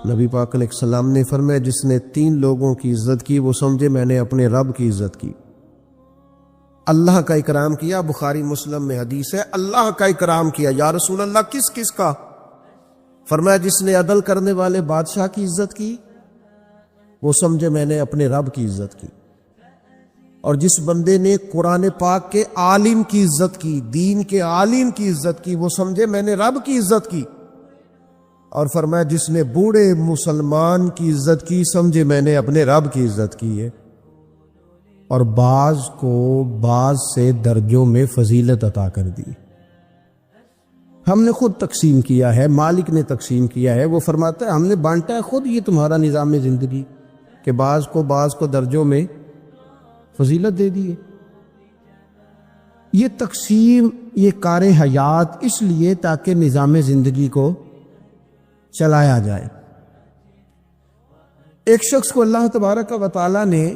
نبی پاک علیہ السلام نے فرمایا جس نے 3 لوگوں کی عزت کی وہ سمجھے میں نے اپنے رب کی عزت کی۔ اللہ کا اکرام کیا، بخاری مسلم میں حدیث ہے، اللہ کا اکرام کیا۔ یا رسول اللہ کس کس کا؟ فرمایا جس نے عدل کرنے والے بادشاہ کی عزت کی وہ سمجھے میں نے اپنے رب کی عزت کی، اور جس بندے نے قرآن پاک کے عالم کی عزت کی، دین کے عالم کی عزت کی، وہ سمجھے میں نے رب کی عزت کی، اور فرمایا جس نے بوڑھے مسلمان کی عزت کی سمجھے میں نے اپنے رب کی عزت کی ہے۔ اور بعض کو بعض سے درجوں میں فضیلت عطا کر دی۔ ہم نے خود تقسیم کیا ہے، مالک نے تقسیم کیا ہے، وہ فرماتا ہے ہم نے بانٹا ہے خود، یہ تمہارا نظام زندگی کہ بعض کو درجوں میں فضیلت دے دی ہے۔ یہ تقسیم، یہ کار حیات اس لیے تاکہ نظام زندگی کو چلایا جائے۔ ایک شخص کو اللہ تبارک و تعالی نے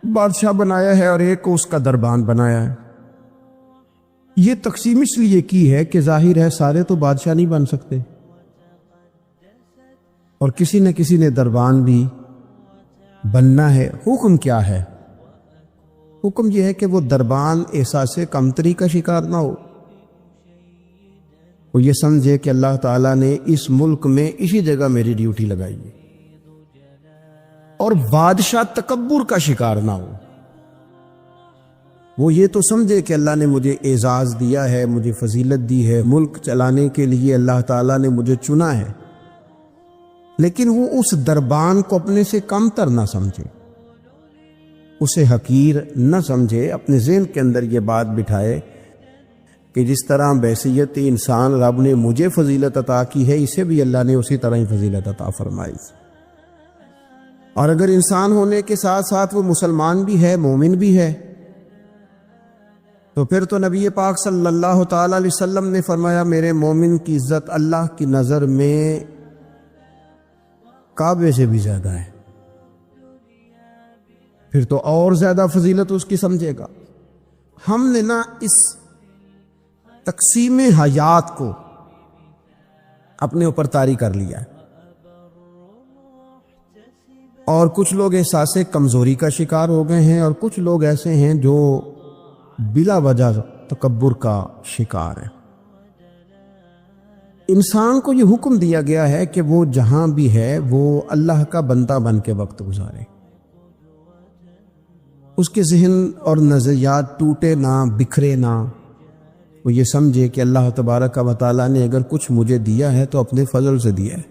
بادشاہ بنایا ہے اور ایک کو اس کا دربان بنایا ہے۔ یہ تقسیم اس لیے کی ہے کہ ظاہر ہے سارے تو بادشاہ نہیں بن سکتے، اور کسی نہ کسی نے دربان بھی بننا ہے۔ حکم کیا ہے؟ حکم یہ ہے کہ وہ دربان احساس کمتری کا شکار نہ ہو، وہ یہ سمجھے کہ اللہ تعالیٰ نے اس ملک میں اسی جگہ میری ڈیوٹی لگائی ہے، اور بادشاہ تکبر کا شکار نہ ہو۔ وہ یہ تو سمجھے کہ اللہ نے مجھے اعزاز دیا ہے، مجھے فضیلت دی ہے، ملک چلانے کے لیے اللہ تعالیٰ نے مجھے چنا ہے، لیکن وہ اس دربان کو اپنے سے کم تر نہ سمجھے، اسے حقیر نہ سمجھے، اپنے ذہن کے اندر یہ بات بٹھائے کہ جس طرح بحیثیت انسان رب نے مجھے فضیلت عطا کی ہے، اسے بھی اللہ نے اسی طرح ہی فضیلت عطا فرمائی۔ اور اگر انسان ہونے کے ساتھ ساتھ وہ مسلمان بھی ہے، مومن بھی ہے، تو پھر تو نبی پاک صلی اللہ تعالی علیہ وسلم نے فرمایا میرے مومن کی عزت اللہ کی نظر میں کعبے سے بھی زیادہ ہے، پھر تو اور زیادہ فضیلت اس کی سمجھے گا۔ ہم نے نا اس تقسیم حیات کو اپنے اوپر طاری کر لیا ہے، اور کچھ لوگ احساس کمزوری کا شکار ہو گئے ہیں، اور کچھ لوگ ایسے ہیں جو بلا وجہ تکبر کا شکار ہیں۔ انسان کو یہ حکم دیا گیا ہے کہ وہ جہاں بھی ہے وہ اللہ کا بندہ بن کے وقت گزارے، اس کے ذہن اور نظریات ٹوٹے نہ، بکھرے نہ، وہ یہ سمجھے کہ اللہ تبارک و تعالیٰ نے اگر کچھ مجھے دیا ہے تو اپنے فضل سے دیا ہے۔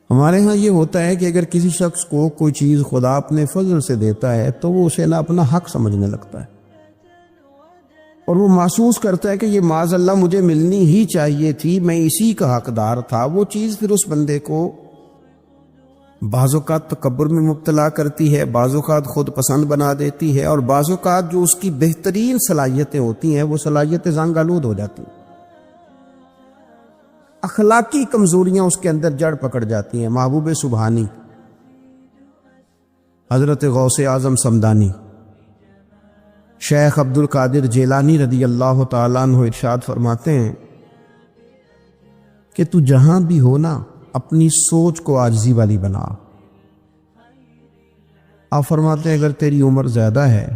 ہمارے ہاں یہ ہوتا ہے کہ اگر کسی شخص کو کوئی چیز خدا اپنے فضل سے دیتا ہے تو وہ اسے نہ اپنا حق سمجھنے لگتا ہے، اور وہ محسوس کرتا ہے کہ یہ معاذ اللہ مجھے ملنی ہی چاہیے تھی، میں اسی کا حقدار تھا۔ وہ چیز پھر اس بندے کو بعض اوقات تکبر میں مبتلا کرتی ہے، بعض اوقات خود پسند بنا دیتی ہے، اور بعض اوقات جو اس کی بہترین صلاحیتیں ہوتی ہیں وہ صلاحیتیں زنگ آلود ہو جاتی ہیں، اخلاقی کمزوریاں اس کے اندر جڑ پکڑ جاتی ہیں۔ محبوب سبحانی حضرت غوث اعظم صمدانی شیخ عبد القادر جیلانی رضی اللہ تعالیٰ عنہ ارشاد فرماتے ہیں کہ تو جہاں بھی ہو نا اپنی سوچ کو عاجزی والی بنا۔ آپ فرماتے ہیں اگر تیری عمر زیادہ ہے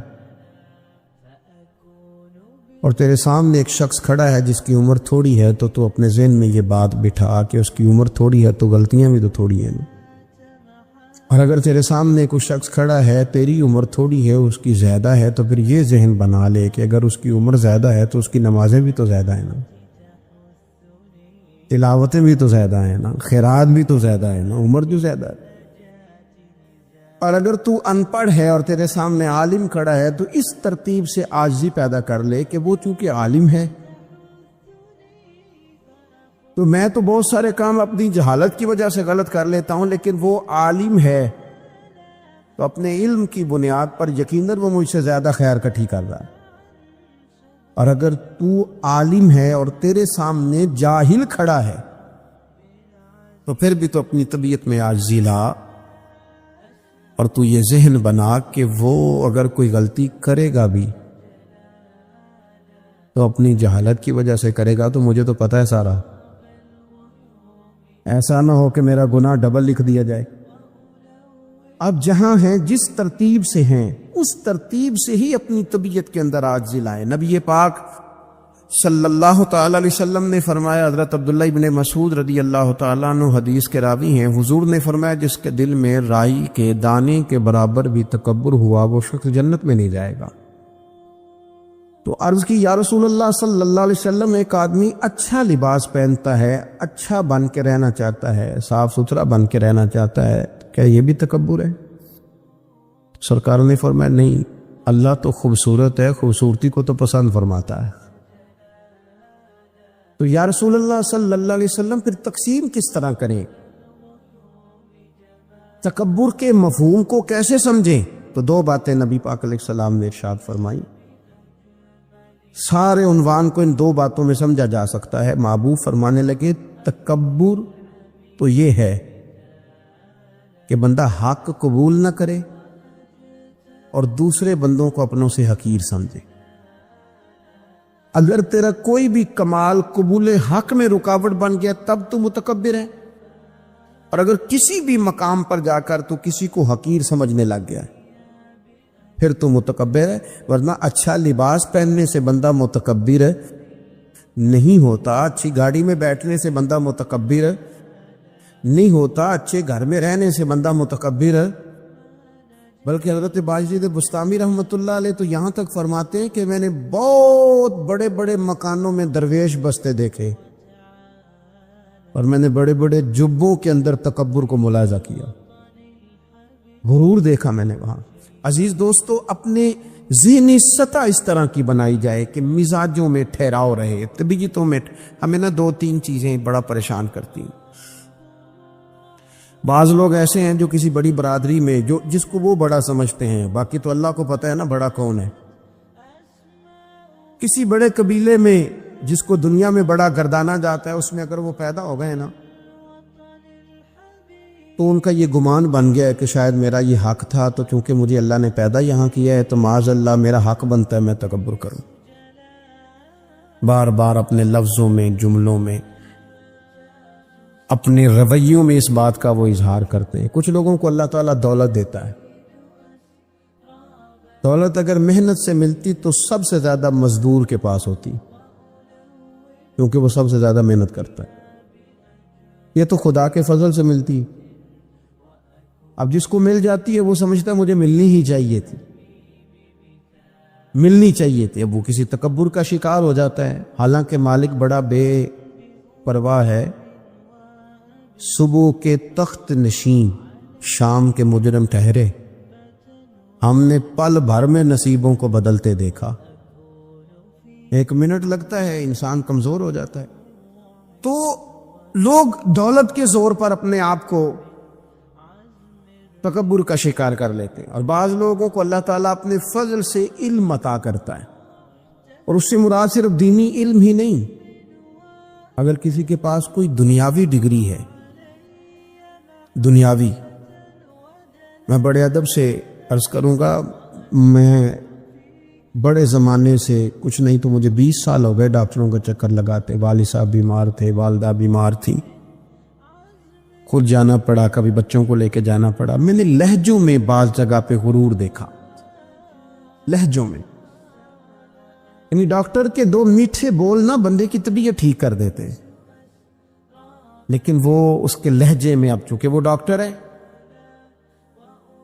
اور تیرے سامنے ایک شخص کھڑا ہے جس کی عمر تھوڑی ہے تو اپنے ذہن میں یہ بات بٹھا کہ اس کی عمر تھوڑی ہے تو غلطیاں بھی تو تھوڑی ہیں، اور اگر تیرے سامنے کوئی شخص کھڑا ہے تیری عمر تھوڑی ہے اس کی زیادہ ہے تو پھر یہ ذہن بنا لے کہ اگر اس کی عمر زیادہ ہے تو اس کی نمازیں بھی تو زیادہ ہیں نا، تلاوتیں بھی تو زیادہ ہیں نا، خیرات بھی تو زیادہ ہے نا، عمر جو زیادہ ہے۔ اور اگر تو ان پڑھ ہے اور تیرے سامنے عالم کھڑا ہے تو اس ترتیب سے عاجزی پیدا کر لے کہ وہ چونکہ عالم ہے تو میں تو بہت سارے کام اپنی جہالت کی وجہ سے غلط کر لیتا ہوں، لیکن وہ عالم ہے تو اپنے علم کی بنیاد پر یقیناً وہ مجھ سے زیادہ خیر کٹھی کر رہا ہے۔ اور اگر تو عالم ہے اور تیرے سامنے جاہل کھڑا ہے تو پھر بھی تو اپنی طبیعت میں عاجزی لا، اور تو یہ ذہن بنا کہ وہ اگر کوئی غلطی کرے گا بھی تو اپنی جہالت کی وجہ سے کرے گا، تو مجھے تو پتہ ہے سارا، ایسا نہ ہو کہ میرا گناہ ڈبل لکھ دیا جائے۔ اب جہاں ہیں جس ترتیب سے ہیں اس ترتیب سے ہی اپنی طبیعت کے اندر عاجزی لائیں۔ نبی پاک صلی اللہ تعالی علیہ وسلم نے فرمایا، حضرت عبداللہ ابن مسعود رضی اللہ تعالیٰ عنہ حدیث کے راوی ہیں، حضور نے فرمایا جس کے دل میں رائی کے دانے کے برابر بھی تکبر ہوا وہ شخص جنت میں نہیں جائے گا۔ تو عرض کی یا رسول اللہ صلی اللہ علیہ وسلم، ایک آدمی اچھا لباس پہنتا ہے، اچھا بن کے رہنا چاہتا ہے، صاف ستھرا بن کے رہنا چاہتا ہے، کیا یہ بھی تکبر ہے؟ سرکار نے فرمایا نہیں، اللہ تو خوبصورت ہے، خوبصورتی کو تو پسند فرماتا ہے۔ تو یا رسول اللہ صلی اللہ علیہ وسلم پھر تقسیم کس طرح کریں؟ تکبر کے مفہوم کو کیسے سمجھیں؟ تو دو باتیں نبی پاک علیہ السلام نے ارشاد فرمائی۔ سارے عنوان کو ان دو باتوں میں سمجھا جا سکتا ہے۔ محبوب فرمانے لگے تکبر تو یہ ہے کہ بندہ حق قبول نہ کرے اور دوسرے بندوں کو اپنوں سے حقیر سمجھے۔ اگر تیرا کوئی بھی کمال قبول حق میں رکاوٹ بن گیا تب تو متکبر ہے، اور اگر کسی بھی مقام پر جا کر تو کسی کو حقیر سمجھنے لگ گیا پھر تو متکبر ہے۔ ورنہ اچھا لباس پہننے سے بندہ متکبر نہیں ہوتا، اچھی گاڑی میں بیٹھنے سے بندہ متکبر نہیں ہوتا، اچھے گھر میں رہنے سے بندہ متکبر ہے، بلکہ حضرت باجید بستامی رحمۃ اللہ علیہ تو یہاں تک فرماتے ہیں کہ میں نے بہت بڑے بڑے مکانوں میں درویش بستے دیکھے اور میں نے بڑے بڑے جبوں کے اندر تکبر کو ملاحظہ کیا، غرور دیکھا میں نے وہاں۔ عزیز دوستو، اپنے ذہنی سطح اس طرح کی بنائی جائے کہ مزاجوں میں ٹھہراؤ رہے، طبیعتوں میں۔ ہمیں نا دو تین چیزیں بڑا پریشان کرتی ہیں۔ بعض لوگ ایسے ہیں جو کسی بڑی برادری میں جس کو وہ بڑا سمجھتے ہیں، باقی تو اللہ کو پتہ ہے نا بڑا کون ہے۔ کسی بڑے قبیلے میں جس کو دنیا میں بڑا گردانا جاتا ہے، اس میں اگر وہ پیدا ہو گئے نا تو ان کا یہ گمان بن گیا ہے کہ شاید میرا یہ حق تھا، تو چونکہ مجھے اللہ نے پیدا یہاں کیا ہے تو معاذ اللہ میرا حق بنتا ہے میں تکبر کروں۔ بار بار اپنے لفظوں میں، جملوں میں، اپنے رویوں میں اس بات کا وہ اظہار کرتے ہیں۔ کچھ لوگوں کو اللہ تعالیٰ دولت دیتا ہے، دولت اگر محنت سے ملتی تو سب سے زیادہ مزدور کے پاس ہوتی، کیونکہ وہ سب سے زیادہ محنت کرتا ہے۔ یہ تو خدا کے فضل سے ملتی، اب جس کو مل جاتی ہے وہ سمجھتا ہے مجھے ملنی ہی چاہیے تھی، ملنی چاہیے تھی، اب وہ کسی تکبر کا شکار ہو جاتا ہے۔ حالانکہ مالک بڑا بے پرواہ ہے، صبح کے تخت نشین شام کے مجرم ٹھہرے، ہم نے پل بھر میں نصیبوں کو بدلتے دیکھا۔ ایک منٹ لگتا ہے انسان کمزور ہو جاتا ہے۔ تو لوگ دولت کے زور پر اپنے آپ کو تکبر کا شکار کر لیتے ہیں، اور بعض لوگوں کو اللہ تعالیٰ اپنے فضل سے علم عطا کرتا ہے، اور اس سے مراد صرف دینی علم ہی نہیں، اگر کسی کے پاس کوئی دنیاوی ڈگری ہے، دنیاوی، میں بڑے ادب سے عرض کروں گا، میں بڑے زمانے سے کچھ نہیں تو مجھے 20 سال ہو گئے ڈاکٹروں کا چکر لگاتے، والد صاحب بیمار تھے، والدہ بیمار تھی، خود جانا پڑا، کبھی بچوں کو لے کے جانا پڑا۔ میں نے لہجوں میں بعض جگہ پہ غرور دیکھا، لہجوں میں، یعنی ڈاکٹر کے دو میٹھے بول نہ بندے کی طبیعت ٹھیک کر دیتے، لیکن وہ اس کے لہجے میں، اب چونکہ وہ ڈاکٹر ہے،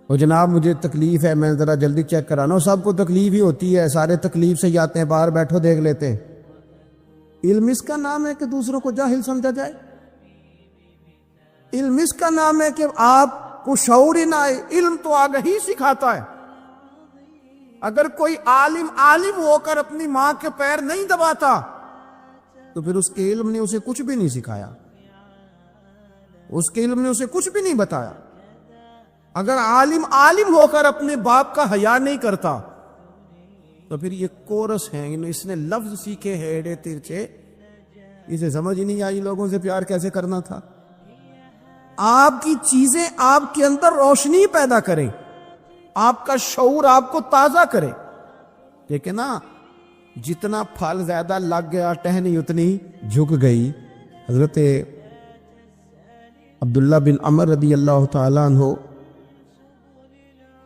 وہ جناب مجھے تکلیف ہے، میں ذرا جلدی چیک کرانا، سب کو تکلیف ہی ہوتی ہے، سارے تکلیف سے ہی آتے ہیں، باہر بیٹھو دیکھ لیتے ہیں۔ علم اس کا نام ہے کہ دوسروں کو جاہل سمجھا جائے؟ علم اس کا نام ہے کہ آپ کو شعور ہی نہ آئے؟ علم تو آگہی سکھاتا ہے۔ اگر کوئی عالم ہو کر اپنی ماں کے پیر نہیں دباتا تو پھر اس کے علم نے اسے کچھ بھی نہیں سکھایا، اس کے علم نے اسے کچھ بھی نہیں بتایا۔ اگر عالم ہو کر اپنے باپ کا حیا نہیں کرتا تو پھر یہ کورس ہیں، اس نے لفظ سیکھے ہیڑے ترچے، اسے سمجھ ہی نہیں آئی لوگوں سے پیار کیسے کرنا تھا۔ آپ کی چیزیں آپ کے اندر روشنی پیدا کریں، آپ کا شعور آپ کو تازہ کرے، لیکن نا جتنا پھل زیادہ لگ گیا ٹہنی اتنی جھک گئی۔ حضرت عبداللہ بن عمر رضی اللہ تعالیٰ عنہ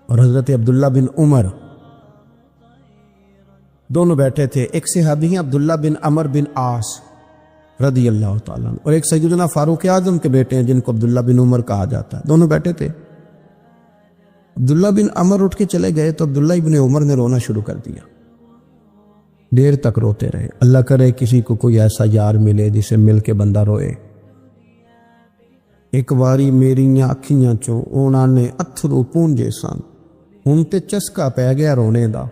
اور حضرت عبداللہ بن عمر دونوں بیٹھے تھے. ایک صحابی ہیں عبداللہ بن عمر بن عاص رضی اللہ تعالیٰ عنہ، اور ایک سیدنا فاروق اعظم کے بیٹے ہیں جن کو عبداللہ بن عمر کہا جاتا ہے. دونوں بیٹھے تھے. عبداللہ بن عمر اٹھ کے چلے گئے تو عبداللہ بن عمر نے رونا شروع کر دیا. دیر تک روتے رہے. اللہ کرے کسی کو کوئی ایسا یار ملے جسے مل کے بندہ روئے. ایک واری میریاں اکھیاں چوں اونا نے اتھرو پونجے سن، ہن تے چسکا پی گیا رونے دا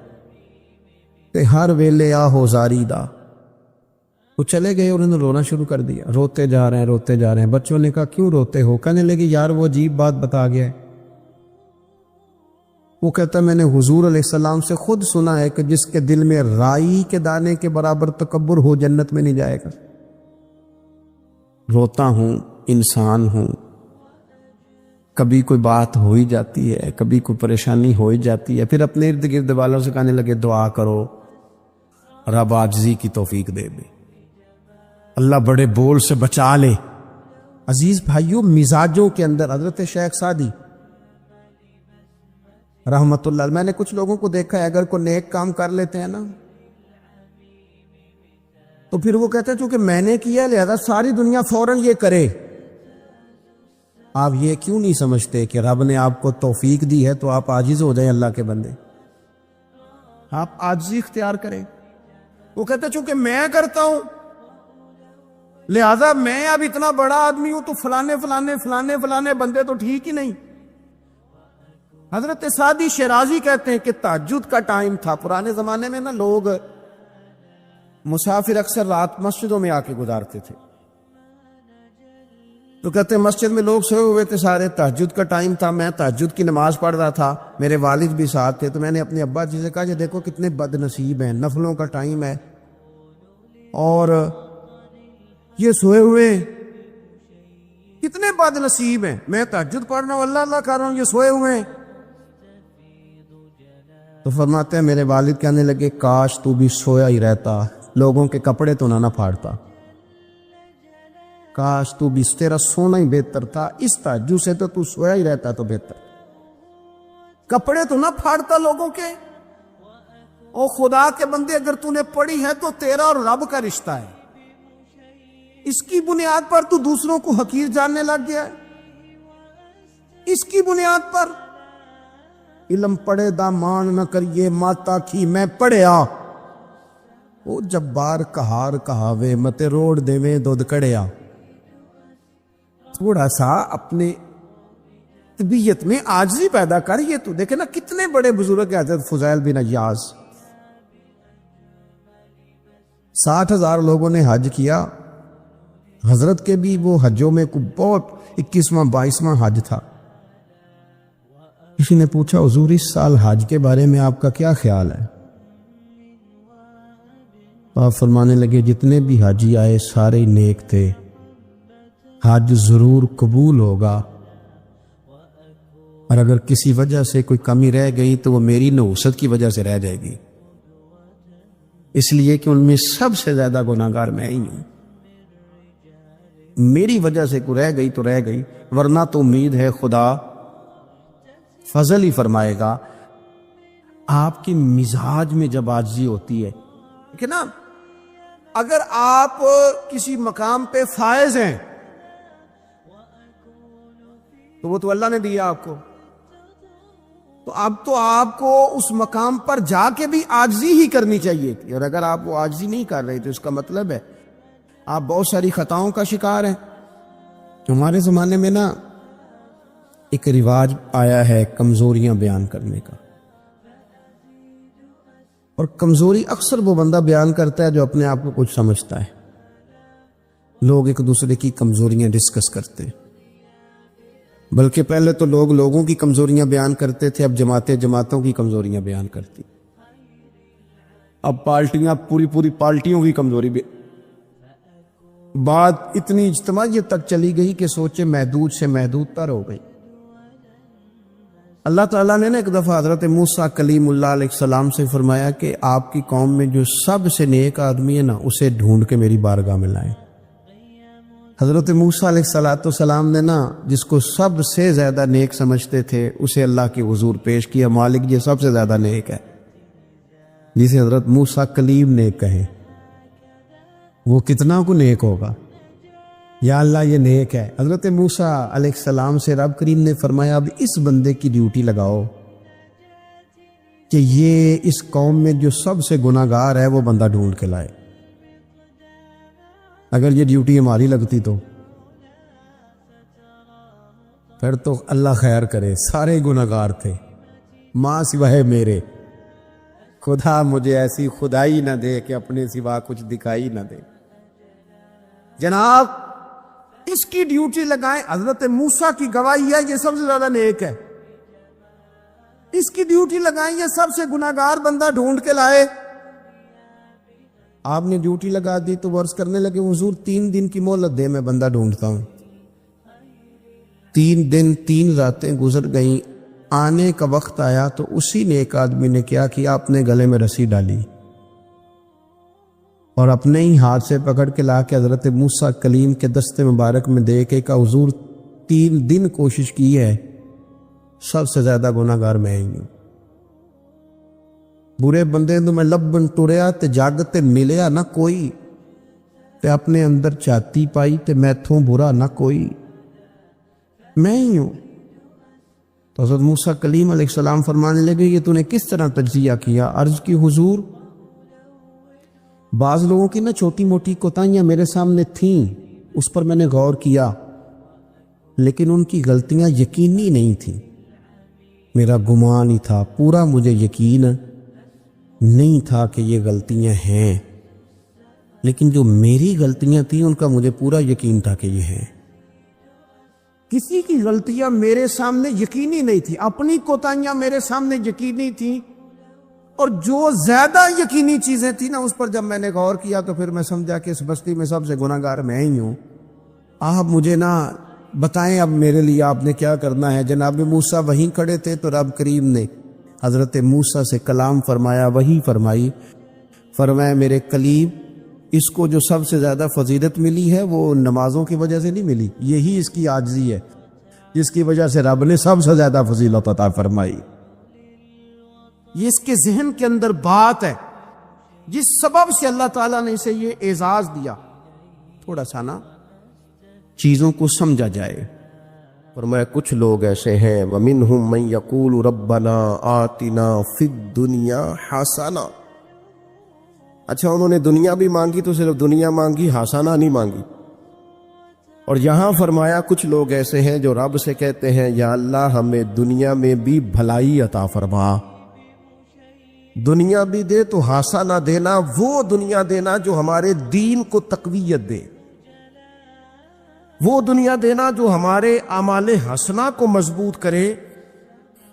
تے ہر ویلے آہو زاری دا. وہ چلے گئے اور انہوں نے رونا شروع کر دیا. روتے جا رہے ہیں. بچوں نے کہا کیوں روتے ہو؟ کہنے لگے یار وہ عجیب بات بتا گیا ہے. وہ کہتا میں نے حضور علیہ السلام سے خود سنا ہے کہ جس کے دل میں رائی کے دانے کے برابر تکبر ہو جنت میں نہیں جائے گا. روتا ہوں، انسان ہوں، کبھی کوئی بات ہو ہی جاتی ہے، کبھی کوئی پریشانی ہو ہی جاتی ہے. پھر اپنے ارد گرد والوں سے کہنے لگے دعا کرو رب عاجزی کی توفیق دے دے، اللہ بڑے بول سے بچا لے. عزیز بھائیوں، مزاجوں کے اندر حضرت شیخ سعدی رحمت اللہ، میں نے کچھ لوگوں کو دیکھا ہے اگر کوئی نیک کام کر لیتے ہیں نا تو پھر وہ کہتے ہیں چونکہ میں نے کیا لہذا ساری دنیا فوراً یہ کرے. آپ یہ کیوں نہیں سمجھتے کہ رب نے آپ کو توفیق دی ہے تو آپ عاجز ہو جائیں اللہ کے بندے، آپ عاجزی اختیار کریں. وہ کہتے ہیں چونکہ میں کرتا ہوں لہذا میں اب اتنا بڑا آدمی ہوں تو فلانے بندے تو ٹھیک ہی نہیں. حضرت سعدی شیرازی کہتے ہیں کہ تہجد کا ٹائم تھا. پرانے زمانے میں نا لوگ مسافر اکثر رات مسجدوں میں آ کے گزارتے تھے. تو کہتے ہیں مسجد میں لوگ سوئے ہوئے تھے سارے، تہجد کا ٹائم تھا، میں تہجد کی نماز پڑھ رہا تھا، میرے والد بھی ساتھ تھے. تو میں نے اپنے ابا جی سے کہا کہ دیکھو کتنے بد نصیب ہیں، نفلوں کا ٹائم ہے اور یہ سوئے ہوئے کتنے بد نصیب ہیں. میں تہجد پڑھ رہا ہوں، اللہ کر رہا ہوں، یہ سوئے ہوئے ہیں. تو فرماتے ہیں میرے والد کہنے لگے کاش تو بھی سویا ہی رہتا، لوگوں کے کپڑے تو نہ پھاڑتا. کاش تو بھی، تیرا سونا ہی بہتر تھا، اس تہجد سے تو سویا ہی رہتا تو بہتر. کپڑے تو نہ پھاڑتا لوگوں کے. او خدا کے بندے، اگر تو نے پڑھی ہے تو تیرا اور رب کا رشتہ ہے، اس کی بنیاد پر تو دوسروں کو حقیر جاننے لگ گیا ہے. اس کی بنیاد پر علم پڑھے دا مان نہ کریے ماتا کی میں پڑھیا، او جبار کہار کہاوے متے روڑ دیویں دودھ کڑیا. تھوڑا سا اپنے طبیعت میں عاجزی پیدا کر. یہ تو دیکھے نا کتنے بڑے بزرگ ہیں. حضرت فضیل بن عیاض، 60,000 لوگوں نے حج کیا. حضرت کے بھی وہ حجوں میں بہت 21واں 22واں حج تھا. کسی نے پوچھا حضور اس سال حج کے بارے میں آپ کا کیا خیال ہے؟ آپ فرمانے لگے جتنے بھی حاجی آئے سارے ہی نیک تھے، حج ضرور قبول ہوگا، اور اگر کسی وجہ سے کوئی کمی رہ گئی تو وہ میری نحوست کی وجہ سے رہ جائے گی، اس لیے کہ ان میں سب سے زیادہ گناہگار میں ہی ہوں. میری وجہ سے کوئی رہ گئی تو رہ گئی، ورنہ تو امید ہے خدا فضل ہی فرمائے گا. آپ کی مزاج میں جب عاجزی ہوتی ہے کہ نا، اگر آپ کسی مقام پہ فائز ہیں تو وہ تو اللہ نے دیا آپ کو، تو اب تو آپ کو اس مقام پر جا کے بھی عاجزی ہی کرنی چاہیے تھی. اور اگر آپ وہ عاجزی نہیں کر رہے تو اس کا مطلب ہے آپ بہت ساری خطاؤں کا شکار ہیں. ہمارے زمانے میں نا ایک رواج آیا ہے کمزوریاں بیان کرنے کا، اور کمزوری اکثر وہ بندہ بیان کرتا ہے جو اپنے آپ کو کچھ سمجھتا ہے. لوگ ایک دوسرے کی کمزوریاں ڈسکس کرتے ہیں، بلکہ پہلے تو لوگ لوگوں کی کمزوریاں بیان کرتے تھے، اب جماعتیں جماعتوں کی کمزوریاں بیان کرتی. اب پارٹیاں پوری پارٹیوں کی کمزوری بات اتنی اجتماعیت تک چلی گئی کہ سوچے محدود سے محدود تر ہو گئی. اللہ تعالیٰ نے ایک دفعہ حضرت موسیٰ کلیم اللہ علیہ السلام سے فرمایا کہ آپ کی قوم میں جو سب سے نیک آدمی ہے نا اسے ڈھونڈ کے میری بارگاہ میں لائیں. حضرت موسیٰ علیہ السلام نے نا جس کو سب سے زیادہ نیک سمجھتے تھے اسے اللہ کے حضور پیش کیا، مالک یہ سب سے زیادہ نیک ہے، جسے حضرت موسیٰ کلیم نیک کہیں، وہ کتنا کو نیک ہوگا؟ یا اللہ یہ نیک ہے۔ حضرت موسیٰ علیہ السلام سے رب کریم نے فرمایا اب اس بندے کی ڈیوٹی لگاؤ کہ یہ اس قوم میں جو سب سے گناہ گار ہے وہ بندہ ڈھونڈ کے لائے۔ اگر یہ ڈیوٹی ہماری لگتی تو پھر تو اللہ خیر کرے، سارے گناہ گار تھے ماں سوائے میرے، خدا مجھے ایسی خدائی نہ دے کہ اپنے سوا کچھ دکھائی نہ دے۔ جناب اس کی ڈیوٹی لگائیں، حضرت موسیٰ کی گواہی ہے یہ سب سے زیادہ نیک ہے، اس کی ڈیوٹی لگائیں یہ سب سے گناہ گار بندہ ڈھونڈ کے لائے۔ آپ نے ڈیوٹی لگا دی تو وہ عرض کرنے لگے حضور 3 دن کی مہلت دے، میں بندہ ڈھونڈتا ہوں۔ 3 دن 3 راتیں گزر گئیں، آنے کا وقت آیا تو اسی نے ایک آدمی نے کیا کہ اپنے گلے میں رسی ڈالی اور اپنے ہی ہاتھ سے پکڑ کے لا کے حضرت موسیٰ کلیم کے دستے مبارک میں دے کے کہا حضور 3 دن کوشش کی ہے، سب سے زیادہ گناہ گار میں ہی ہوں۔ برے بندے تو میں لبن ٹریا تے جگ تے ملیا نہ کوئی، تے اپنے اندر چاتی پائی تے میں تھوں برا نہ کوئی، میں ہی ہوں۔ تو حضرت موسیٰ کلیم علیہ السلام فرمانے لگے یہ تو نے کس طرح تجزیہ کیا؟ عرض کی حضور بعض لوگوں کی نا چھوٹی موٹی کوتاہیاں میرے سامنے تھیں، اس پر میں نے غور کیا، لیکن ان کی غلطیاں یقینی نہیں تھیں، میرا گمان ہی تھا، پورا مجھے یقین نہیں تھا کہ یہ غلطیاں ہیں، لیکن جو میری غلطیاں تھیں ان کا مجھے پورا یقین تھا کہ یہ ہیں۔ کسی کی غلطیاں میرے سامنے یقینی نہیں تھی، اپنی کوتاہیاں میرے سامنے یقینی تھیں، اور جو زیادہ یقینی چیزیں تھیں نا اس پر جب میں نے غور کیا تو پھر میں سمجھا کہ اس بستی میں سب سے گناہ گار میں ہی ہوں۔ آپ مجھے نا بتائیں اب میرے لیے آپ نے کیا کرنا ہے؟ جناب موسیٰ وہیں کھڑے تھے تو رب کریم نے حضرت موسیٰ سے کلام فرمایا، وہی فرمائی، فرمایا میرے کلیم اس کو جو سب سے زیادہ فضیلت ملی ہے وہ نمازوں کی وجہ سے نہیں ملی، یہی اس کی عاجزی ہے جس کی وجہ سے رب نے سب سے زیادہ فضیلت عطا فرمائی۔ یہ اس کے ذہن کے اندر بات ہے جس سبب سے اللہ تعالیٰ نے اسے یہ اعزاز دیا۔ تھوڑا سا نا چیزوں کو سمجھا جائے۔ فرمایا کچھ لوگ ایسے ہیں وَمِنْهُمْ مَنْ يَقُولُ رَبَّنَا آتِنَا فِي الدُّنْيَا حَسَنَةً، اچھا انہوں نے دنیا بھی مانگی تو صرف دنیا مانگی، حسنہ نہیں مانگی۔ اور یہاں فرمایا کچھ لوگ ایسے ہیں جو رب سے کہتے ہیں یا اللہ ہمیں دنیا میں بھی بھلائی عطا فرما، دنیا بھی دے تو حسنہ دینا، وہ دنیا دینا جو ہمارے دین کو تقویت دے، وہ دنیا دینا جو ہمارے اعمال حسنہ کو مضبوط کرے،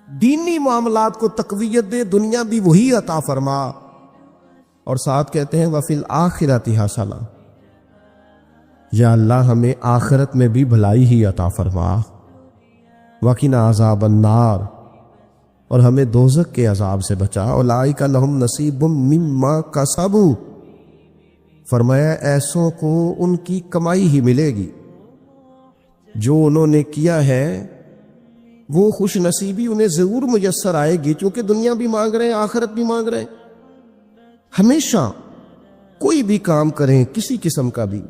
دینی معاملات کو تقویت دے، دنیا بھی وہی عطا فرما۔ اور ساتھ کہتے ہیں وَفِي الْآخِرَةِ حَسَنَةً، یا اللہ ہمیں آخرت میں بھی بھلائی ہی عطا فرما، وَقِنَا عَذَابَ النَّارِ، اور ہمیں دوزخ کے عذاب سے بچا، اولئک لہم نصیب مما کسبوا، فرمایا ایسوں کو ان کی کمائی ہی ملے گی، جو انہوں نے کیا ہے وہ خوش نصیبی انہیں ضرور میسر آئے گی، چونکہ دنیا بھی مانگ رہے ہیں آخرت بھی مانگ رہے ہیں۔ ہمیشہ کوئی بھی کام کریں کسی قسم کا بھی،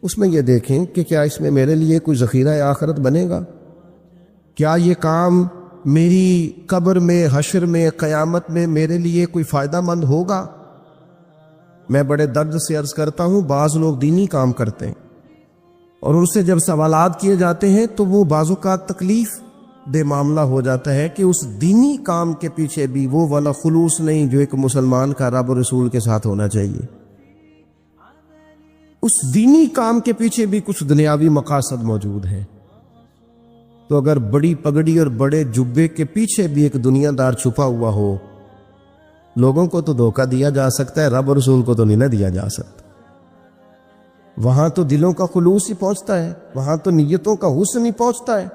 اس میں یہ دیکھیں کہ کیا اس میں میرے لیے کوئی ذخیرہ آخرت بنے گا، کیا یہ کام میری قبر میں، حشر میں، قیامت میں میرے لیے کوئی فائدہ مند ہوگا۔ میں بڑے درد سے عرض کرتا ہوں بعض لوگ دینی کام کرتے ہیں اور ان سے جب سوالات کیے جاتے ہیں تو وہ بعض اوقات تکلیف دہ معاملہ ہو جاتا ہے کہ اس دینی کام کے پیچھے بھی وہ والا خلوص نہیں جو ایک مسلمان کا رب و رسول کے ساتھ ہونا چاہیے، اس دینی کام کے پیچھے بھی کچھ دنیاوی مقاصد موجود ہیں۔ تو اگر بڑی پگڑی اور بڑے جبے کے پیچھے بھی ایک دنیا دار چھپا ہوا ہو، لوگوں کو تو دھوکہ دیا جا سکتا ہے، رب و رسول کو تو نہیں نہ دیا جا سکتا۔ وہاں تو دلوں کا خلوص ہی پہنچتا ہے، وہاں تو نیتوں کا حسن ہی پہنچتا ہے۔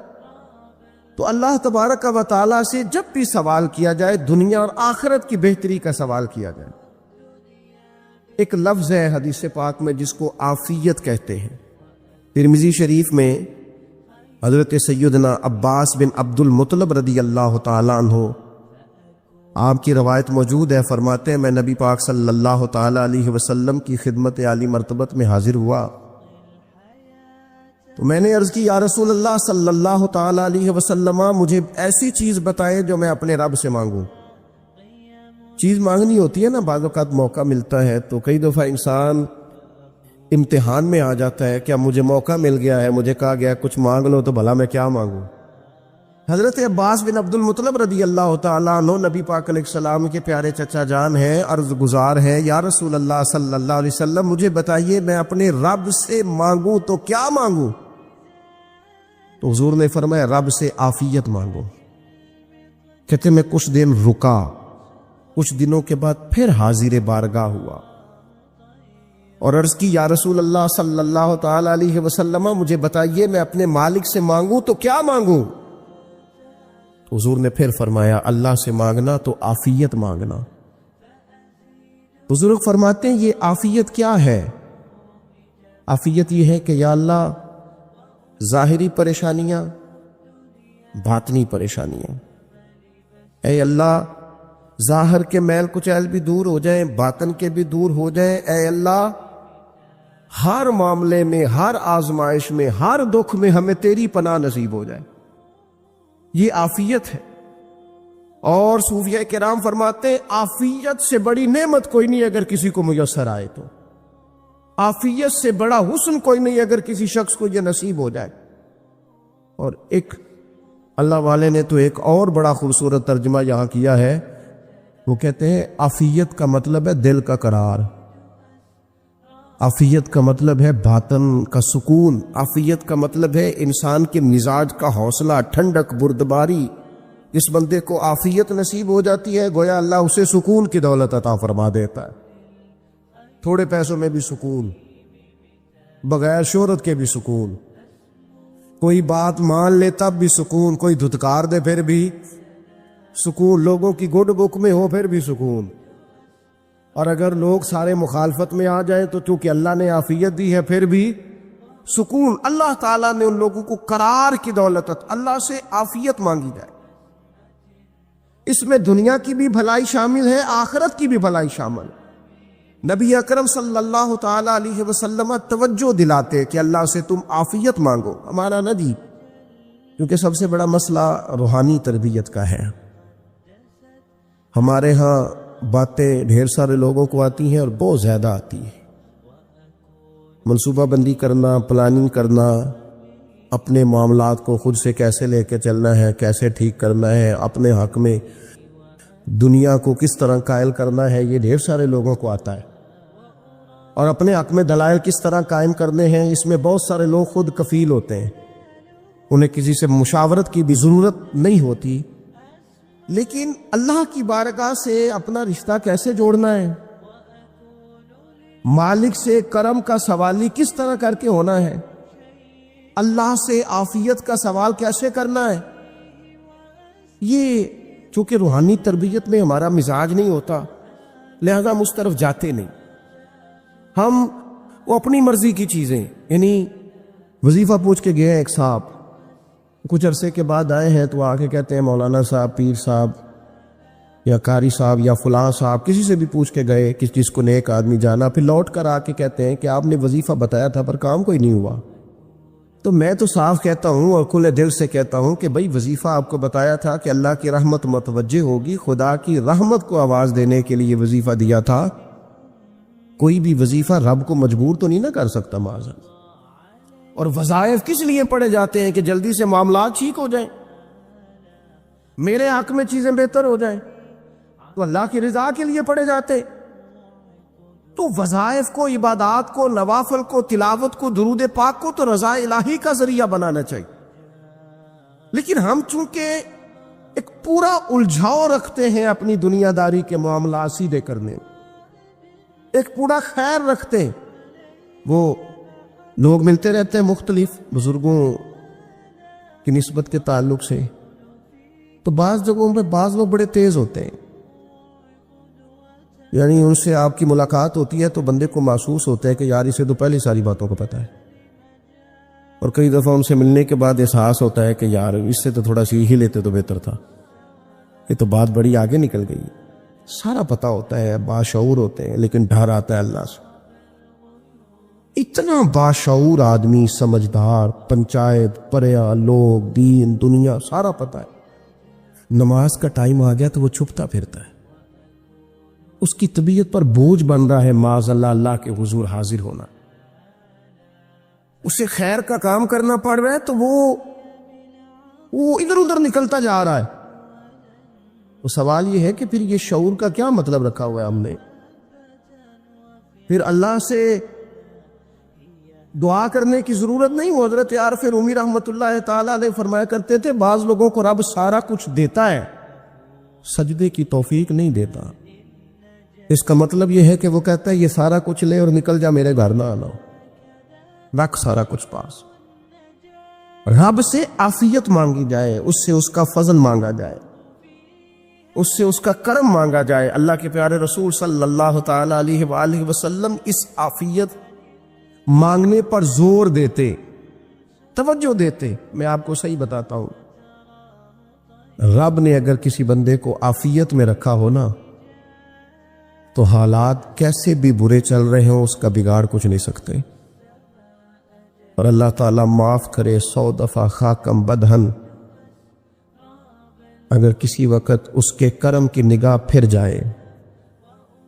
تو اللہ تبارک و تعالیٰ سے جب بھی سوال کیا جائے دنیا اور آخرت کی بہتری کا سوال کیا جائے۔ ایک لفظ ہے حدیث پاک میں جس کو عافیت کہتے ہیں، ترمذی شریف میں حضرت سیدنا عباس بن عبد المطلب رضی اللہ تعالیٰ عنہ آپ کی روایت موجود ہے، فرماتے ہیں میں نبی پاک صلی اللہ تعالیٰ علیہ وسلم کی خدمت عالی مرتبت میں حاضر ہوا تو میں نے عرض کی یا رسول اللہ صلی اللہ تعالیٰ علیہ وسلم، مجھے ایسی چیز بتائے جو میں اپنے رب سے مانگوں۔ چیز مانگنی ہوتی ہے نا، بعض اوقات موقع ملتا ہے تو کئی دفعہ انسان امتحان میں آ جاتا ہے، کیا مجھے موقع مل گیا ہے، مجھے کہا گیا کچھ مانگ لو تو بھلا میں کیا مانگوں۔ حضرت عباس بن عبد المطلب رضی اللہ تعالیٰ عنہ نبی پاک علیہ السلام کے پیارے چچا جان ہیں، عرض گزار ہیں یا رسول اللہ صلی اللہ علیہ وسلم مجھے بتائیے میں اپنے رب سے مانگوں تو کیا مانگوں؟ تو حضور نے فرمایا رب سے عافیت مانگو۔ کہتے میں کچھ دن رکا، کچھ دنوں کے بعد پھر حاضر بارگاہ ہوا اور عرض کی یا رسول اللہ صلی اللہ تعالی علیہ وسلم مجھے بتائیے میں اپنے مالک سے مانگوں تو کیا مانگوں؟ حضور نے پھر فرمایا اللہ سے مانگنا تو عافیت مانگنا۔ بزرگ فرماتے ہیں یہ عافیت کیا ہے؟ عافیت یہ ہے کہ یا اللہ ظاہری پریشانیاں، باطنی پریشانیاں، اے اللہ ظاہر کے میل کچیل بھی دور ہو جائیں، باطن کے بھی دور ہو جائیں، اے اللہ ہر معاملے میں، ہر آزمائش میں، ہر دکھ میں ہمیں تیری پناہ نصیب ہو جائے۔ یہ عافیت ہے۔ اور صوفیہ کرام فرماتے ہیں عافیت سے بڑی نعمت کوئی نہیں اگر کسی کو میسر آئے تو، عافیت سے بڑا حسن کوئی نہیں اگر کسی شخص کو یہ نصیب ہو جائے۔ اور ایک اللہ والے نے تو ایک اور بڑا خوبصورت ترجمہ یہاں کیا ہے، وہ کہتے ہیں عافیت کا مطلب ہے دل کا قرار، عافیت کا مطلب ہے باطن کا سکون، عافیت کا مطلب ہے انسان کے مزاج کا حوصلہ، ٹھنڈک، بردباری۔ جس بندے کو عافیت نصیب ہو جاتی ہے گویا اللہ اسے سکون کی دولت عطا فرما دیتا ہے، تھوڑے پیسوں میں بھی سکون، بغیر شہرت کے بھی سکون، کوئی بات مان لے تب بھی سکون، کوئی دھتکار دے پھر بھی سکون، لوگوں کی گڈ بک میں ہو پھر بھی سکون، اور اگر لوگ سارے مخالفت میں آ جائیں تو چونکہ اللہ نے عافیت دی ہے پھر بھی سکون۔ اللہ تعالیٰ نے ان لوگوں کو قرار کی دولت، اللہ سے عافیت مانگی جائے، اس میں دنیا کی بھی بھلائی شامل ہے، آخرت کی بھی بھلائی شامل ہے۔ نبی اکرم صلی اللہ تعالی علیہ وسلم توجہ دلاتے کہ اللہ سے تم عافیت مانگو، ہمارا نہ جی، کیونکہ سب سے بڑا مسئلہ روحانی تربیت کا ہے۔ ہمارے ہاں باتیں ڈھیر سارے لوگوں کو آتی ہیں اور بہت زیادہ آتی ہیں، منصوبہ بندی کرنا، پلاننگ کرنا، اپنے معاملات کو خود سے کیسے لے کے چلنا ہے، کیسے ٹھیک کرنا ہے، اپنے حق میں دنیا کو کس طرح قائل کرنا ہے، یہ ڈھیر سارے لوگوں کو آتا ہے، اور اپنے حق میں دلائل کس طرح قائم کرنے ہیں، اس میں بہت سارے لوگ خود کفیل ہوتے ہیں، انہیں کسی سے مشاورت کی بھی ضرورت نہیں ہوتی۔ لیکن اللہ کی بارگاہ سے اپنا رشتہ کیسے جوڑنا ہے، مالک سے کرم کا سوالی کس طرح کر کے ہونا ہے، اللہ سے عافیت کا سوال کیسے کرنا ہے، یہ چونکہ روحانی تربیت میں ہمارا مزاج نہیں ہوتا لہذا ہم اس طرف جاتے نہیں، ہم وہ اپنی مرضی کی چیزیں، یعنی وظیفہ پوچھ کے گئے ایک صاحب، کچھ عرصے کے بعد آئے ہیں تو آ کے کہتے ہیں مولانا صاحب، پیر صاحب یا قاری صاحب یا فلاں صاحب، کسی سے بھی پوچھ کے گئے کس چیز کو نیک آدمی جانا، پھر لوٹ کر آ کے کہتے ہیں کہ آپ نے وظیفہ بتایا تھا پر کام کوئی نہیں ہوا۔ تو میں تو صاف کہتا ہوں اور کھلے دل سے کہتا ہوں کہ بھئی وظیفہ آپ کو بتایا تھا کہ اللہ کی رحمت متوجہ ہوگی، خدا کی رحمت کو آواز دینے کے لیے وظیفہ دیا تھا، کوئی بھی وظیفہ رب کو مجبور تو نہیں نہ کر سکتا معاذ۔ اور وظائف کس لیے پڑھے جاتے ہیں کہ جلدی سے معاملات ٹھیک ہو جائیں، میرے حق میں چیزیں بہتر ہو جائیں، تو اللہ کی رضا کے لیے پڑھے جاتے۔ تو وظائف کو، عبادات کو، نوافل کو، تلاوت کو، درود پاک کو تو رضا الہی کا ذریعہ بنانا چاہیے، لیکن ہم چونکہ ایک پورا الجھاؤ رکھتے ہیں اپنی دنیا داری کے معاملات سیدھے کرنے، ایک پورا خیر رکھتے ہیں، وہ لوگ ملتے رہتے ہیں مختلف بزرگوں کی نسبت کے تعلق سے، تو بعض جگہوں پہ بعض لوگ بڑے تیز ہوتے ہیں، یعنی ان سے آپ کی ملاقات ہوتی ہے تو بندے کو محسوس ہوتا ہے کہ یار اسے تو پہلے ساری باتوں کو پتہ ہے، اور کئی دفعہ ان سے ملنے کے بعد احساس ہوتا ہے کہ یار اس سے تو تھوڑا سیکھ ہی لیتے تو بہتر تھا، یہ تو بات بڑی آگے نکل گئی۔ سارا پتہ ہوتا ہے، باشعور ہوتے ہیں، لیکن ڈر آتا ہے اللہ سے۔ اتنا باشعور آدمی، سمجھدار، پنچایت، پریا، لوگ، دین، دنیا سارا پتہ ہے، نماز کا ٹائم آ گیا تو وہ چھپتا پھرتا ہے۔ اس کی طبیعت پر بوجھ بن رہا ہے معاذ اللہ اللہ کے حضور حاضر ہونا، اسے خیر کا کام کرنا پڑ رہا ہے تو وہ ادھر ادھر نکلتا جا رہا ہے۔ تو سوال یہ ہے کہ پھر یہ شعور کا کیا مطلب رکھا ہوا ہے ہم نے؟ پھر اللہ سے دعا کرنے کی ضرورت نہیں۔ وہ حضرت عارف رومی رحمۃ اللہ تعالیٰ علیہ فرمایا کرتے تھے بعض لوگوں کو رب سارا کچھ دیتا ہے، سجدے کی توفیق نہیں دیتا۔ اس کا مطلب یہ ہے کہ وہ کہتا ہے یہ سارا کچھ لے اور نکل جا، میرے گھر نہ آنا، رکھ سارا کچھ پاس۔ رب سے عافیت مانگی جائے، اس سے اس کا فضل مانگا جائے، اس سے اس کا کرم مانگا جائے۔ اللہ کے پیارے رسول صلی اللہ تعالی علیہ وآلہ وسلم اس عافیت مانگنے پر زور دیتے، توجہ دیتے۔ میں آپ کو صحیح بتاتا ہوں، رب نے اگر کسی بندے کو عافیت میں رکھا ہو نا تو حالات کیسے بھی برے چل رہے ہوں اس کا بگاڑ کچھ نہیں سکتے۔ اور اللہ تعالیٰ معاف کرے 100 دفعہ خاکم بدہن، اگر کسی وقت اس کے کرم کی نگاہ پھر جائے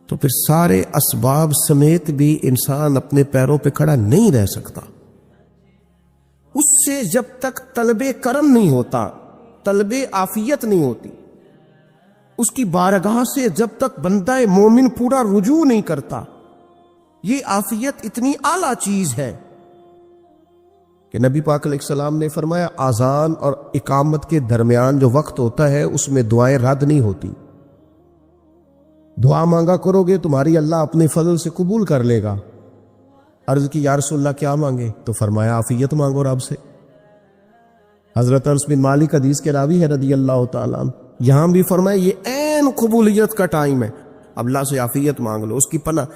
تو پھر سارے اسباب سمیت بھی انسان اپنے پیروں پہ کھڑا نہیں رہ سکتا۔ اس سے جب تک طلب کرم نہیں ہوتا، طلب عافیت نہیں ہوتی، اس کی بارگاہ سے جب تک بندہ مومن پورا رجوع نہیں کرتا، یہ عافیت اتنی اعلیٰ چیز ہے کہ نبی پاک علیہ السلام نے فرمایا اذان اور اقامت کے درمیان جو وقت ہوتا ہے اس میں دعائیں رد نہیں ہوتی۔ دعا مانگا کرو گے تمہاری اللہ اپنے فضل سے قبول کر لے گا۔ عرض کی یا رسول اللہ کیا مانگے؟ تو فرمایا عافیت مانگو رب سے۔ حضرت انس بن مالک حدیث کے راوی ہے رضی اللہ تعالیٰ عنہ، یہاں بھی فرمایا یہ عین قبولیت کا ٹائم ہے، اب اللہ سے عافیت مانگ لو، اس کی پناہ۔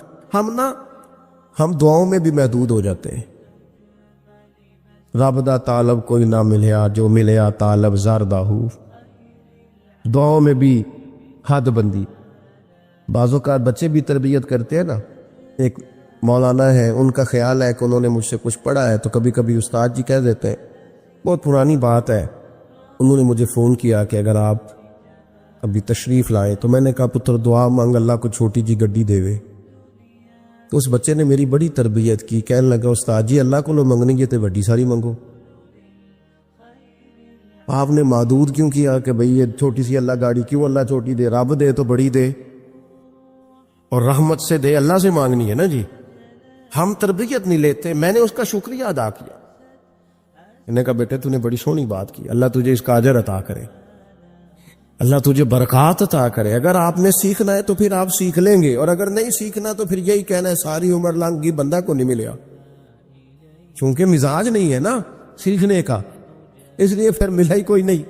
ہم دعاؤں میں بھی محدود ہو جاتے ہیں۔ رب دا طالب کوئی نہ ملیا، جو ملیا طالب زردہ ہو۔ دعاؤں میں بھی حد بندی۔ بعض اوقات بچے بھی تربیت کرتے ہیں نا، ایک مولانا ہے، ان کا خیال ہے کہ انہوں نے مجھ سے کچھ پڑھا ہے تو کبھی کبھی استاد جی کہہ دیتے ہیں، بہت پرانی بات ہے، انہوں نے مجھے فون کیا کہ اگر آپ ابھی تشریف لائیں، تو میں نے کہا پتر دعا مانگ اللہ کو چھوٹی جی گڈی دے وے۔ تو اس بچے نے میری بڑی تربیت کی، کہنے لگا استاد جی اللہ کو لو منگنی جی تو بڑی ساری منگو۔ آپ نے محدود کیوں کیا کہ بھئی یہ چھوٹی سی اللہ گاڑی کیوں اللہ چھوٹی دے، رب دے تو بڑی دے اور رحمت سے دے، اللہ سے مانگنی ہے نا جی۔ ہم تربیت نہیں لیتے۔ میں نے اس کا شکریہ ادا کیا، میں نے کہا بیٹے تو نے بڑی سونی بات کی، اللہ تجھے اس کا اجر عطا کرے، اللہ تجھے برکات عطا کرے۔ اگر آپ نے سیکھنا ہے تو پھر آپ سیکھ لیں گے، اور اگر نہیں سیکھنا تو پھر یہی کہنا ہے ساری عمر لنگی بندہ کو نہیں ملیا، چونکہ مزاج نہیں ہے نا سیکھنے کا، اس لیے پھر ملا ہی کوئی نہیں،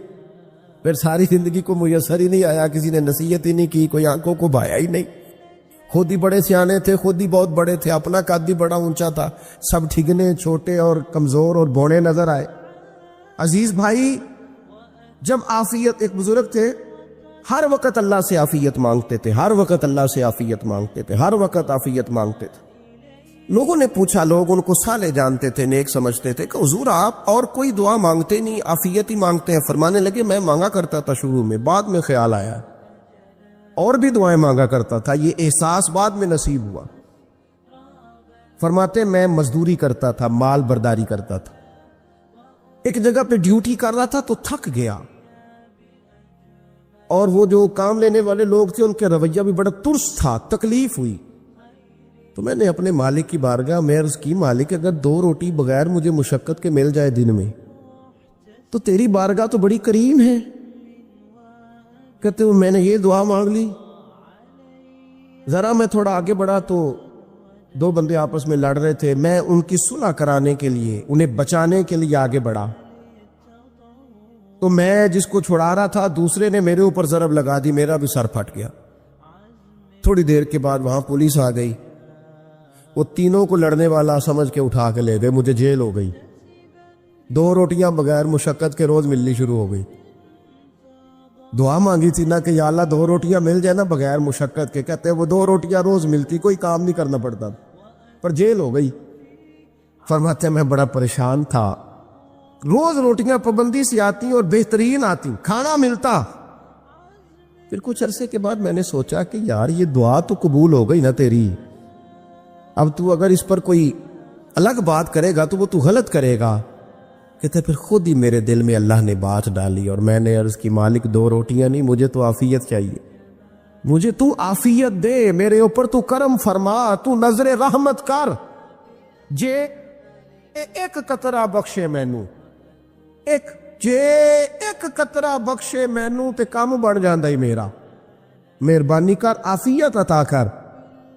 پھر ساری زندگی کو میسر ہی نہیں آیا، کسی نے نصیحت ہی نہیں کی، کوئی آنکھوں کو بھایا ہی نہیں، خود ہی بڑے سیانے تھے، خود ہی بہت بڑے تھے، اپنا قد بھی بڑا اونچا تھا، سب ٹھگنے چھوٹے اور کمزور اور بوڑے نظر آئے۔ عزیز بھائی، جب عافیت، ایک بزرگ تھے ہر وقت اللہ سے عافیت مانگتے تھے، ہر وقت اللہ سے عافیت مانگتے تھے، ہر وقت عافیت مانگتے تھے۔ لوگوں نے پوچھا، لوگ ان کو صالح جانتے تھے، نیک سمجھتے تھے کہ حضور آپ اور کوئی دعا مانگتے نہیں، عافیت ہی مانگتے ہیں۔ فرمانے لگے میں مانگا کرتا تھا شروع میں، بعد میں خیال آیا اور بھی دعائیں مانگا کرتا تھا، یہ احساس بعد میں نصیب ہوا۔ فرماتے میں مزدوری کرتا تھا، مال برداری کرتا تھا، ایک جگہ پہ ڈیوٹی کر رہا تھا تو تھک گیا، اور وہ جو کام لینے والے لوگ تھے ان کے رویہ بھی بڑا ترس تھا، تکلیف ہوئی۔ تو میں نے اپنے مالک کی بارگاہ میں عرض کی، مالک اگر 2 روٹی بغیر مجھے مشقت کے مل جائے دن میں تو تیری بارگاہ تو بڑی کریم ہے۔ کہتے ہو میں نے یہ دعا مانگ لی، ذرا میں تھوڑا آگے بڑھا تو 2 بندے آپس میں لڑ رہے تھے، میں ان کی صلح کرانے کے لیے، انہیں بچانے کے لیے آگے بڑھا، تو میں جس کو چھڑا رہا تھا دوسرے نے میرے اوپر ضرب لگا دی، میرا بھی سر پھٹ گیا۔ تھوڑی دیر کے بعد وہاں پولیس آ گئی، وہ تینوں کو لڑنے والا سمجھ کے اٹھا کے لے گئے، مجھے جیل ہو گئی۔ 2 روٹیاں بغیر مشقت کے روز ملنی شروع ہو گئی. دعا مانگی تھی نا کہ یا اللہ 2 روٹیاں مل جائے نا بغیر مشقت کے. کہتے ہیں وہ 2 روٹیاں روز ملتی, کوئی کام نہیں کرنا پڑتا, پر جیل ہو گئی. فرماتے ہیں میں بڑا پریشان تھا, روز روٹیاں پابندی سے آتی اور بہترین آتی, کھانا ملتا. پھر کچھ عرصے کے بعد میں نے سوچا کہ یار یہ دعا تو قبول ہو گئی نا تیری, اب تو اگر اس پر کوئی الگ بات کرے گا تو وہ تو غلط کرے گا. کہتے پھر خود ہی میرے دل میں اللہ نے بات ڈالی اور میں نے عرض کی مالک 2 روٹیاں نہیں, مجھے تو عافیت چاہیے, مجھے تو عافیت دے, میرے اوپر تو کرم فرما, تو نظر رحمت کر, جے ایک قطرہ بخشے مینوں, ایک قطرہ بخشے مینوں تے کام بن جاندا ہی میرا, مہربانی کر عافیت عطا کر.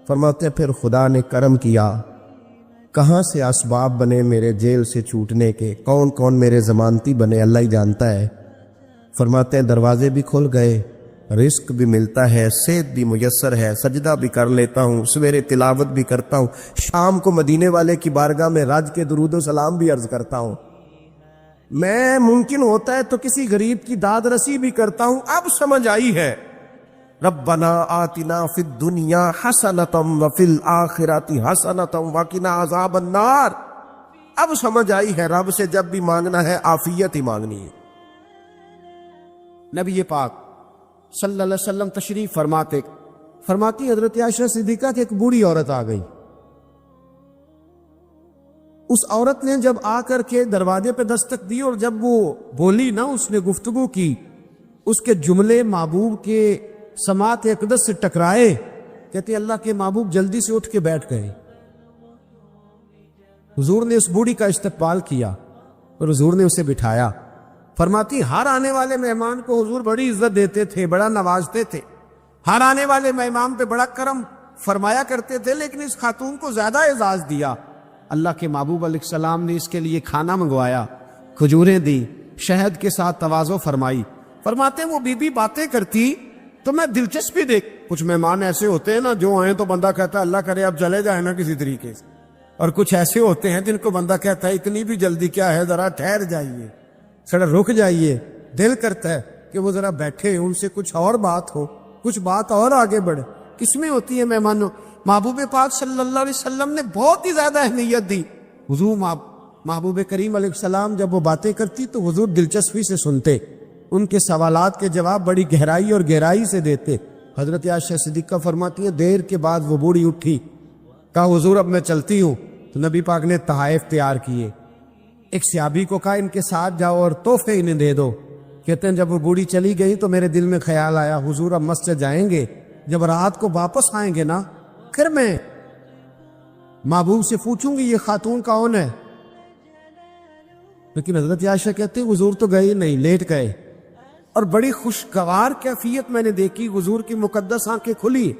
فرماتے پھر خدا نے کرم کیا, کہاں سے اسباب بنے میرے جیل سے چھوٹنے کے, کون کون میرے ضمانتی بنے اللہ ہی جانتا ہے. فرماتے ہیں دروازے بھی کھل گئے, رزق بھی ملتا ہے, صحت بھی میسر ہے, سجدہ بھی کر لیتا ہوں, سویرے تلاوت بھی کرتا ہوں, شام کو مدینے والے کی بارگاہ میں راج کے درود و سلام بھی عرض کرتا ہوں, میں ممکن ہوتا ہے تو کسی غریب کی داد رسی بھی کرتا ہوں. اب سمجھ آئی ہے ربنا آتنا فی الدنیا حسنۃ وفی الآخرۃ حسنۃ وقنا عذاب النار. اب سمجھ آئی ہے رب سے جب بھی مانگنا ہے عافیت ہی مانگنی ہے. نبی پاک صلی اللہ علیہ وسلم تشریف فرماتی حضرت عائشہ صدیقہ کی ایک بوڑھی عورت آ گئی. اس عورت نے جب آ کر کے دروازے پہ دستک دی اور جب وہ بولی نا, اس نے گفتگو کی, اس کے جملے محبوب کے سماعت اقدس سے ٹکرائے. کہتے اللہ کے محبوب جلدی سے اٹھ کے بیٹھ گئے. حضور نے اس بوڑھی کا استقبال کیا اور حضور نے اسے بٹھایا. فرماتی ہر آنے والے مہمان کو حضور بڑی عزت دیتے تھے, بڑا نوازتے تھے, ہر آنے والے مہمان پہ بڑا کرم فرمایا کرتے تھے, لیکن اس خاتون کو زیادہ اعزاز دیا. اللہ کے محبوب علیہ السلام نے اس کے لیے کھانا منگوایا, کھجوریں دی, شہد کے ساتھ تواضع فرمائی. فرماتے وہ بی بی باتیں کرتی تو میں دلچسپی دیکھ. کچھ مہمان ایسے ہوتے ہیں نا جو آئیں تو بندہ کہتا ہے اللہ کرے اب چلے جائیں نا کسی طریقے سے, اور کچھ ایسے ہوتے ہیں جن کو بندہ کہتا ہے اتنی بھی جلدی کیا ہے, ذرا ٹھہر جائیے, ذرا رک جائیے. دل کرتا ہے کہ وہ ذرا بیٹھے, ان سے کچھ اور بات ہو, کچھ بات اور آگے بڑھے. کس میں ہوتی ہے مہمانوں؟ محبوب پاک صلی اللہ علیہ وسلم نے بہت ہی زیادہ اہمیت دی. حضور محبوب کریم علیہ السلام جب وہ باتیں کرتی تو حضور دلچسپی سے سنتے, ان کے سوالات کے جواب بڑی گہرائی سے دیتے. حضرت عائشہ صدیقہ فرماتی ہیں دیر کے بعد وہ بوڑھی اٹھی, کہا حضور اب میں چلتی ہوں. تو نبی پاک نے تحائف تیار کیے. ایک صحابی کو کہا ان کے ساتھ جاؤ اور تحفے انہیں دے دو. کہتے ہیں جب وہ بوڑھی چلی گئی تو میرے دل میں خیال آیا حضور اب مسجد جائیں گے, جب رات کو واپس آئیں گے نا پھر میں محبوب سے پوچھوں گی یہ خاتون کون ہے. لیکن حضرت عائشہ کہتے ہیں حضور تو گئے نہیں, لیٹ گئے, اور بڑی خوشگوار کیفیت میں نے دیکھی. حضور کی مقدس آنکھیں کھلی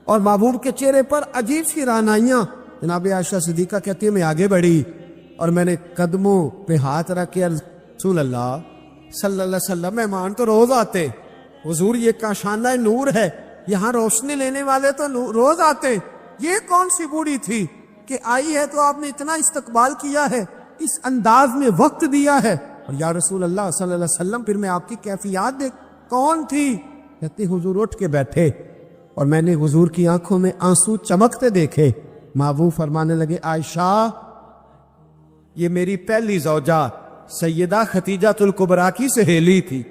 اور محبوب کے چہرے پر عجیب سی رعنائیاں. جناب عائشہ صدیقہ کہتی ہے میں آگے بڑھی اور میں نے قدموں پہ ہاتھ رکھ کے رسول اللہ صلی اللہ علیہ وسلم مہمان تو روز آتے, حضور یہ کاشانہ نور ہے, یہاں روشنی لینے والے تو روز آتے, یہ کون سی بوڑھی تھی کہ آئی ہے تو آپ نے اتنا استقبال کیا ہے, اس انداز میں وقت دیا ہے. اور یا رسول اللہ صلی اللہ علیہ وسلم پھر میں آپ کی کیفیات دیکھ, کون تھی؟ کہتے حضور اٹھ کے بیٹھے اور میں نے حضور کی آنکھوں میں آنسو چمکتے دیکھے. محبوب فرمانے لگے عائشہ یہ میری پہلی زوجہ سیدہ ختیجہ الکبریٰ کی سہیلی تھی.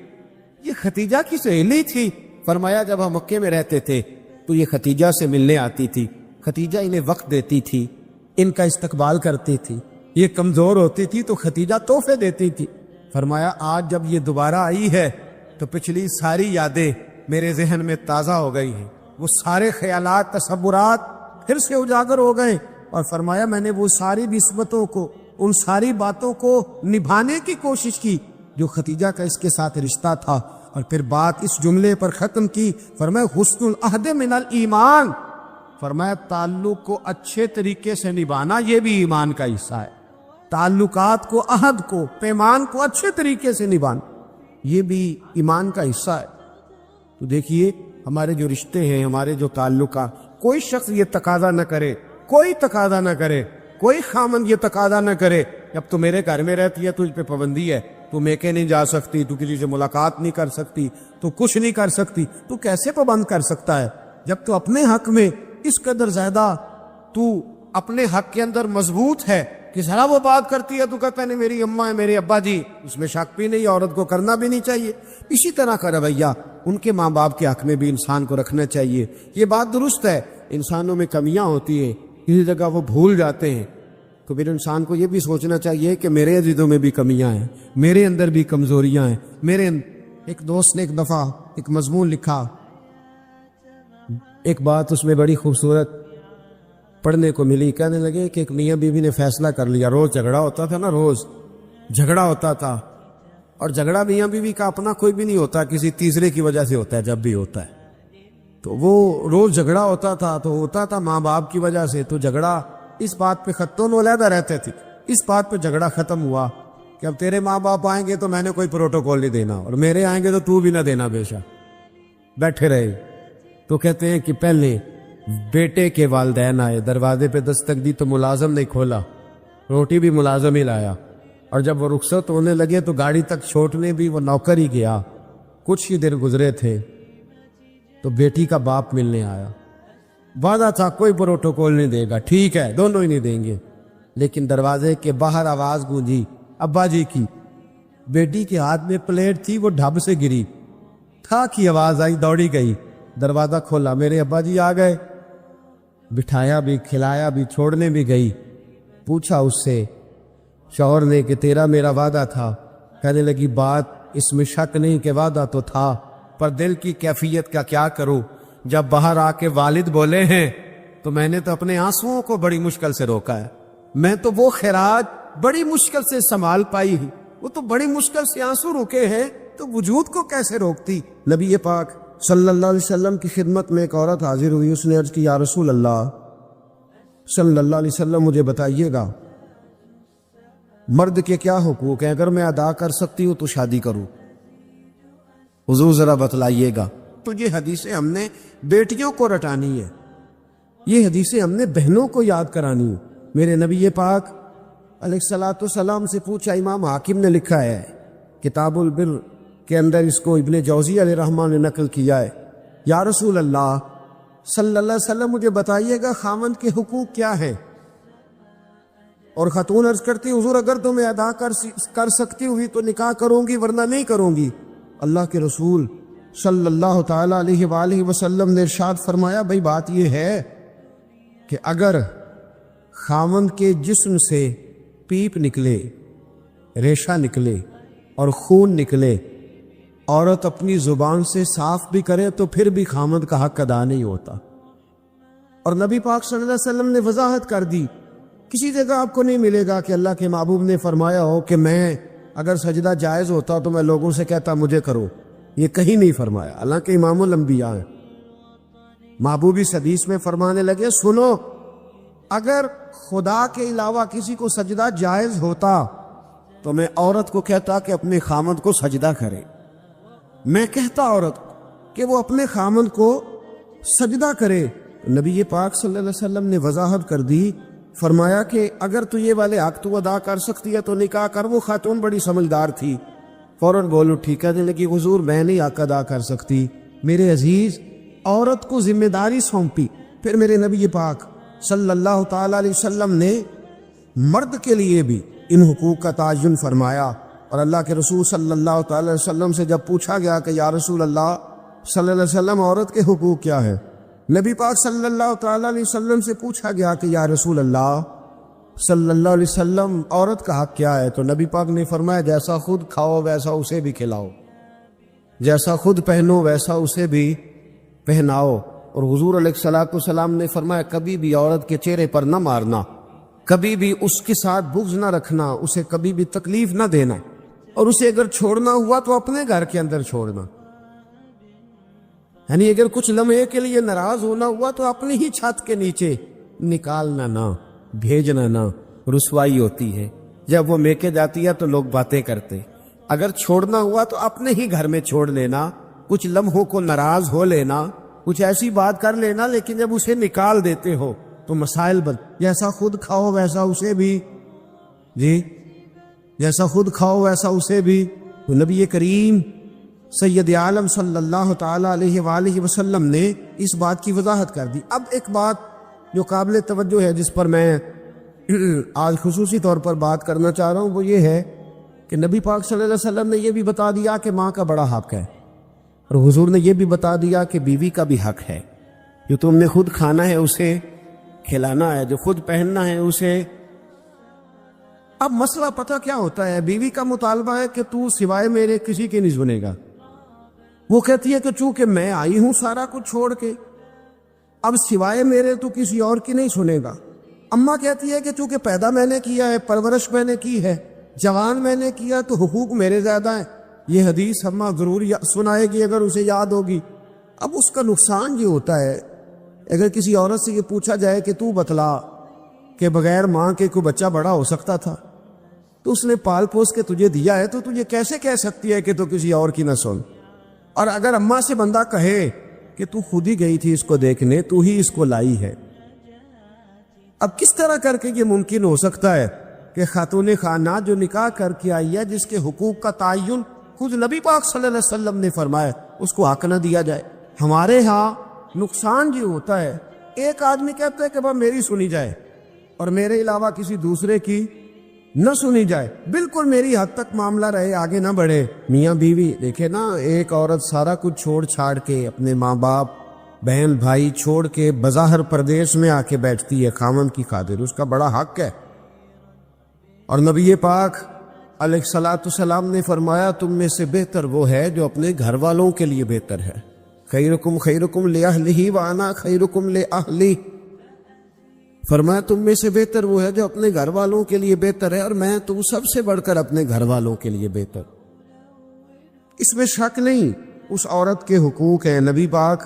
یہ ختیجہ کی سہیلی تھی. فرمایا جب ہم مکے میں رہتے تھے تو یہ ختیجہ سے ملنے آتی تھی, ختیجہ انہیں وقت دیتی تھی, ان کا استقبال کرتی تھی. یہ کمزور ہوتی تھی تو ختیجہ تحفے دیتی تھی. فرمایا آج جب یہ دوبارہ آئی ہے تو پچھلی ساری یادیں میرے ذہن میں تازہ ہو گئی ہیں, وہ سارے خیالات تصورات پھر سے اجاگر ہو گئے. اور فرمایا میں نے وہ ساری نسبتوں کو, ان ساری باتوں کو نبھانے کی کوشش کی جو ختیجہ کا اس کے ساتھ رشتہ تھا. اور پھر بات اس جملے پر ختم کی, فرمایا حسن العہد من الایمان, فرمایا تعلق کو اچھے طریقے سے نبھانا یہ بھی ایمان کا حصہ ہے. تعلقات کو, عہد کو, پیمان کو اچھے طریقے سے نبھانا یہ بھی ایمان کا حصہ ہے. تو دیکھیے ہمارے جو رشتے ہیں, ہمارے جو تعلقات, کوئی شخص یہ تقاضا نہ کرے, کوئی تقاضا نہ کرے, کوئی خامند یہ تقاضا نہ کرے اب تو میرے گھر میں رہتی ہے تجھ پہ پابندی ہے، تو میکے نہیں جا سکتی، تو کسی سے ملاقات نہیں کر سکتی، تو کچھ نہیں کر سکتی، تو کیسے پابند کر سکتا ہے جب تو اپنے حق میں اس قدر زیادہ تو اپنے حق کے اندر مضبوط ہے کہ ذرا وہ بات کرتی ہے تو کہتا ہے میری اماں ہے میرے ابا جی، اس میں شک بھی نہیں، عورت کو کرنا بھی نہیں چاہیے۔ اسی طرح کا رویہ ان کے ماں باپ کے حق میں بھی انسان کو رکھنا چاہیے۔ یہ بات درست ہے، انسانوں میں کمیاں ہوتی ہیں، کسی جگہ وہ بھول جاتے ہیں، تو پھر انسان کو یہ بھی سوچنا چاہیے کہ میرے عزیزوں میں بھی کمیاں ہیں، میرے اندر بھی کمزوریاں ہیں۔ ایک دوست نے ایک دفعہ ایک مضمون لکھا، ایک بات اس میں بڑی خوبصورت پڑھنے کو ملی، کہنے لگے کہ ایک میاں بیوی نے فیصلہ کر لیا، روز جھگڑا ہوتا تھا نا، روز جھگڑا ہوتا تھا، اور جھگڑا میاں بیوی کا اپنا کوئی بھی نہیں ہوتا، کسی تیسرے کی وجہ سے ہوتا ہے، جب بھی ہوتا ہے تو وہ روز جھگڑا ہوتا تھا، تو ہوتا تھا ماں باپ کی وجہ سے، تو جھگڑا اس بات پہ ختم علیحدہ رہتے تھے، اس بات پہ جھگڑا ختم ہوا کہ اب تیرے ماں باپ آئیں گے تو میں نے کوئی پروٹوکول نہیں دینا، اور میرے آئیں گے تو تو بھی نہ دینا، بے شک بیٹھے رہے۔ تو کہتے ہیں کہ پہلے بیٹے کے والدین آئے، دروازے پہ دستک دی تو ملازم نہیں کھولا، روٹی بھی ملازم ہی لایا، اور جب وہ رخصت ہونے لگے تو گاڑی تک چھوڑنے بھی وہ نوکر ہی گیا۔ کچھ ہی دن گزرے تھے تو بیٹی کا باپ ملنے آیا، وعدہ تھا کوئی پروٹوکول نہیں دے گا، ٹھیک ہے دونوں ہی نہیں دیں گے، لیکن دروازے کے باہر آواز گونجی ابا جی کی، بیٹی کے ہاتھ میں پلیٹ تھی، وہ ڈھب سے گری، تھا کی آواز آئی، دوڑی گئی، دروازہ کھولا، میرے ابا جی آ گئے، بٹھایا بھی، کھلایا بھی، چھوڑنے بھی گئی۔ پوچھا اس سے شوہر نے کہ تیرا میرا وعدہ تھا، کہنے لگی بات اس میں شک نہیں کہ وعدہ تو تھا، پر دل کی کیفیت کا کیا کروں، جب باہر آ کے والد بولے ہیں تو میں نے تو اپنے آنسوؤں کو بڑی مشکل سے روکا ہے، میں تو وہ خراج بڑی مشکل سے سنبھال پائی ہوں، وہ تو بڑی مشکل سے آنسو روکے ہیں، تو وجود کو کیسے روکتی۔ نبی پاک صلی اللہ علیہ وسلم کی خدمت میں ایک عورت حاضر ہوئی، اس نے عرض کی یا رسول اللہ صلی اللہ علیہ وسلم مجھے بتائیے گا مرد کے کیا حقوق ہیں، اگر میں ادا کر سکتی ہوں تو شادی کروں، حضور ذرا بتلائیے گا۔ تو یہ حدیثیں ہم نے بیٹیوں کو رٹانی ہے، یہ حدیثیں ہم نے بہنوں کو یاد کرانی ہے۔ میرے نبی پاک علیہ الصلوۃ والسلام سے پوچھا، امام حاکم نے لکھا ہے کتاب البر کے اندر، اس کو ابن جوزی علیہ الرحمن نے نقل کیا ہے، یا رسول اللہ صلی اللہ علیہ وسلم مجھے بتائیے گا خاوند کے حقوق کیا ہیں، اور خاتون عرض کرتی حضور اگر تو میں ادا کر سکتی ہوئی تو نکاح کروں گی ورنہ نہیں کروں گی۔ اللہ کے رسول صلی اللہ تعالی علیہ وآلہ وسلم نے ارشاد فرمایا، بھئی بات یہ ہے کہ اگر خاوند کے جسم سے پیپ نکلے، ریشہ نکلے اور خون نکلے، عورت اپنی زبان سے صاف بھی کرے تو پھر بھی خاوند کا حق ادا نہیں ہوتا۔ اور نبی پاک صلی اللہ علیہ وسلم نے وضاحت کر دی، کسی جگہ آپ کو نہیں ملے گا کہ اللہ کے محبوب نے فرمایا ہو کہ میں اگر سجدہ جائز ہوتا تو میں لوگوں سے کہتا مجھے کرو، یہ کہیں نہیں فرمایا، حالانکہ امام الانبیاء ہیں۔ محبوب اس حدیث میں فرمانے لگے سنو، اگر خدا کے علاوہ کسی کو سجدہ جائز ہوتا تو میں عورت کو کہتا کہ اپنے خامد کو سجدہ کرے، میں کہتا عورت کہ وہ اپنے خامد کو سجدہ کرے۔ نبی پاک صلی اللہ علیہ وسلم نے وضاحت کر دی، فرمایا کہ اگر تو یہ والے حق تو ادا کر سکتی ہے تو نکاح کر۔ وہ خاتون بڑی سمجھدار تھی، فوراً بول اٹھی، کہنے لگی حضور میں نہیں حق ادا کر سکتی۔ میرے عزیز عورت کو ذمہ داری سونپی۔ پھر میرے نبی پاک صلی اللہ تعالی علیہ وسلم نے مرد کے لیے بھی ان حقوق کا تعین فرمایا، اور اللہ کے رسول صلی اللہ تعالی علیہ وسلم سے جب پوچھا گیا کہ یا رسول اللہ صلی اللہ علیہ وسلم عورت کے حقوق کیا ہے، نبی پاک صلی اللہ تعالی علیہ وسلم سے پوچھا گیا کہ یا رسول اللہ صلی اللہ علیہ وسلم عورت کا حق کیا ہے، تو نبی پاک نے فرمایا جیسا خود کھاؤ ویسا اسے بھی کھلاؤ، جیسا خود پہنو ویسا اسے بھی پہناؤ۔ اور حضور علیہ الصلوۃ والسلام نے فرمایا کبھی بھی عورت کے چہرے پر نہ مارنا، کبھی بھی اس کے ساتھ بغض نہ رکھنا، اسے کبھی بھی تکلیف نہ دینا، اور اسے اگر چھوڑنا ہوا تو اپنے گھر کے اندر چھوڑنا، یعنی اگر کچھ لمحے کے لیے ناراض ہونا ہوا تو اپنی ہی چھت کے نیچے، نکالنا نہ، بھیجنا نہ، رسوائی ہوتی ہے۔ جب وہ میکے جاتی ہے تو لوگ باتیں کرتے، اگر چھوڑنا ہوا تو اپنے ہی گھر میں چھوڑ لینا، کچھ لمحوں کو ناراض ہو لینا، کچھ ایسی بات کر لینا، لیکن جب اسے نکال دیتے ہو تو مسائل جیسا خود کھاؤ ویسا اسے بھی، جی جیسا خود کھاؤ ویسا اسے بھی۔ تو نبی کریم سید عالم صلی اللہ تعالی علیہ وآلہ وسلم نے اس بات کی وضاحت کر دی۔ اب ایک بات جو قابل توجہ ہے جس پر میں آج خصوصی طور پر بات کرنا چاہ رہا ہوں، وہ یہ ہے کہ نبی پاک صلی اللہ علیہ وسلم نے یہ بھی بتا دیا کہ ماں کا بڑا حق ہے، اور حضور نے یہ بھی بتا دیا کہ بیوی کا بھی حق ہے۔ جو تم نے خود کھانا ہے اسے کھلانا ہے، جو خود پہننا ہے اسے۔ اب مسئلہ پتہ کیا ہوتا ہے، بیوی کا مطالبہ ہے کہ تو سوائے میرے کسی کے نہیں سنے گا۔ وہ کہتی ہے کہ چونکہ میں آئی ہوں سارا کچھ چھوڑ کے، اب سوائے میرے تو کسی اور کی نہیں سنے گا۔ اماں کہتی ہے کہ چونکہ پیدا میں نے کیا ہے، پرورش میں نے کی ہے، جوان میں نے کیا، تو حقوق میرے زیادہ ہیں۔ یہ حدیث اماں ضرور سنائے گی اگر اسے یاد ہوگی۔ اب اس کا نقصان یہ ہوتا ہے، اگر کسی عورت سے یہ پوچھا جائے کہ تو بتلا کہ بغیر ماں کے کوئی بچہ بڑا ہو سکتا تھا، تو اس نے پال پوس کے تجھے دیا ہے، تو تجھے کیسے کہہ سکتی ہے کہ تو کسی اور کی نہ سن؟ اور اگر اماں سے بندہ کہے کہ تو خود ہی گئی تھی اس کو دیکھنے، تو ہی اس کو لائی ہے، اب کس طرح کر کے یہ ممکن ہو سکتا ہے کہ خاتون خانہ جو نکاح کر کے آئی ہے، جس کے حقوق کا تعین خود نبی پاک صلی اللہ علیہ وسلم نے فرمایا، اس کو حق نہ دیا جائے؟ ہمارے ہاں نقصان یہ ہوتا ہے، ایک آدمی کہتا ہے کہ بس میری سنی جائے اور میرے علاوہ کسی دوسرے کی نہ سنی جائے، بالکل میری حد تک معاملہ رہے، آگے نہ بڑھے۔ میاں بیوی دیکھے نا، ایک عورت سارا کچھ چھوڑ چھاڑ کے، اپنے ماں باپ بہن بھائی چھوڑ کے بظاہر پردیس میں آ کے بیٹھتی ہے خامن کی خاطر، اس کا بڑا حق ہے۔ اور نبی پاک علیہ الصلوۃ والسلام نے فرمایا تم میں سے بہتر وہ ہے جو اپنے گھر والوں کے لیے بہتر ہے۔ خیرکم خیرکم لأہلہ وانا خیرکم لأہلی، فرمایا تم میں سے بہتر وہ ہے جو اپنے گھر والوں کے لیے بہتر ہے، اور میں تم سب سے بڑھ کر اپنے گھر والوں کے لیے بہتر۔ اس میں شک نہیں، اس عورت کے حقوق ہیں، نبی پاک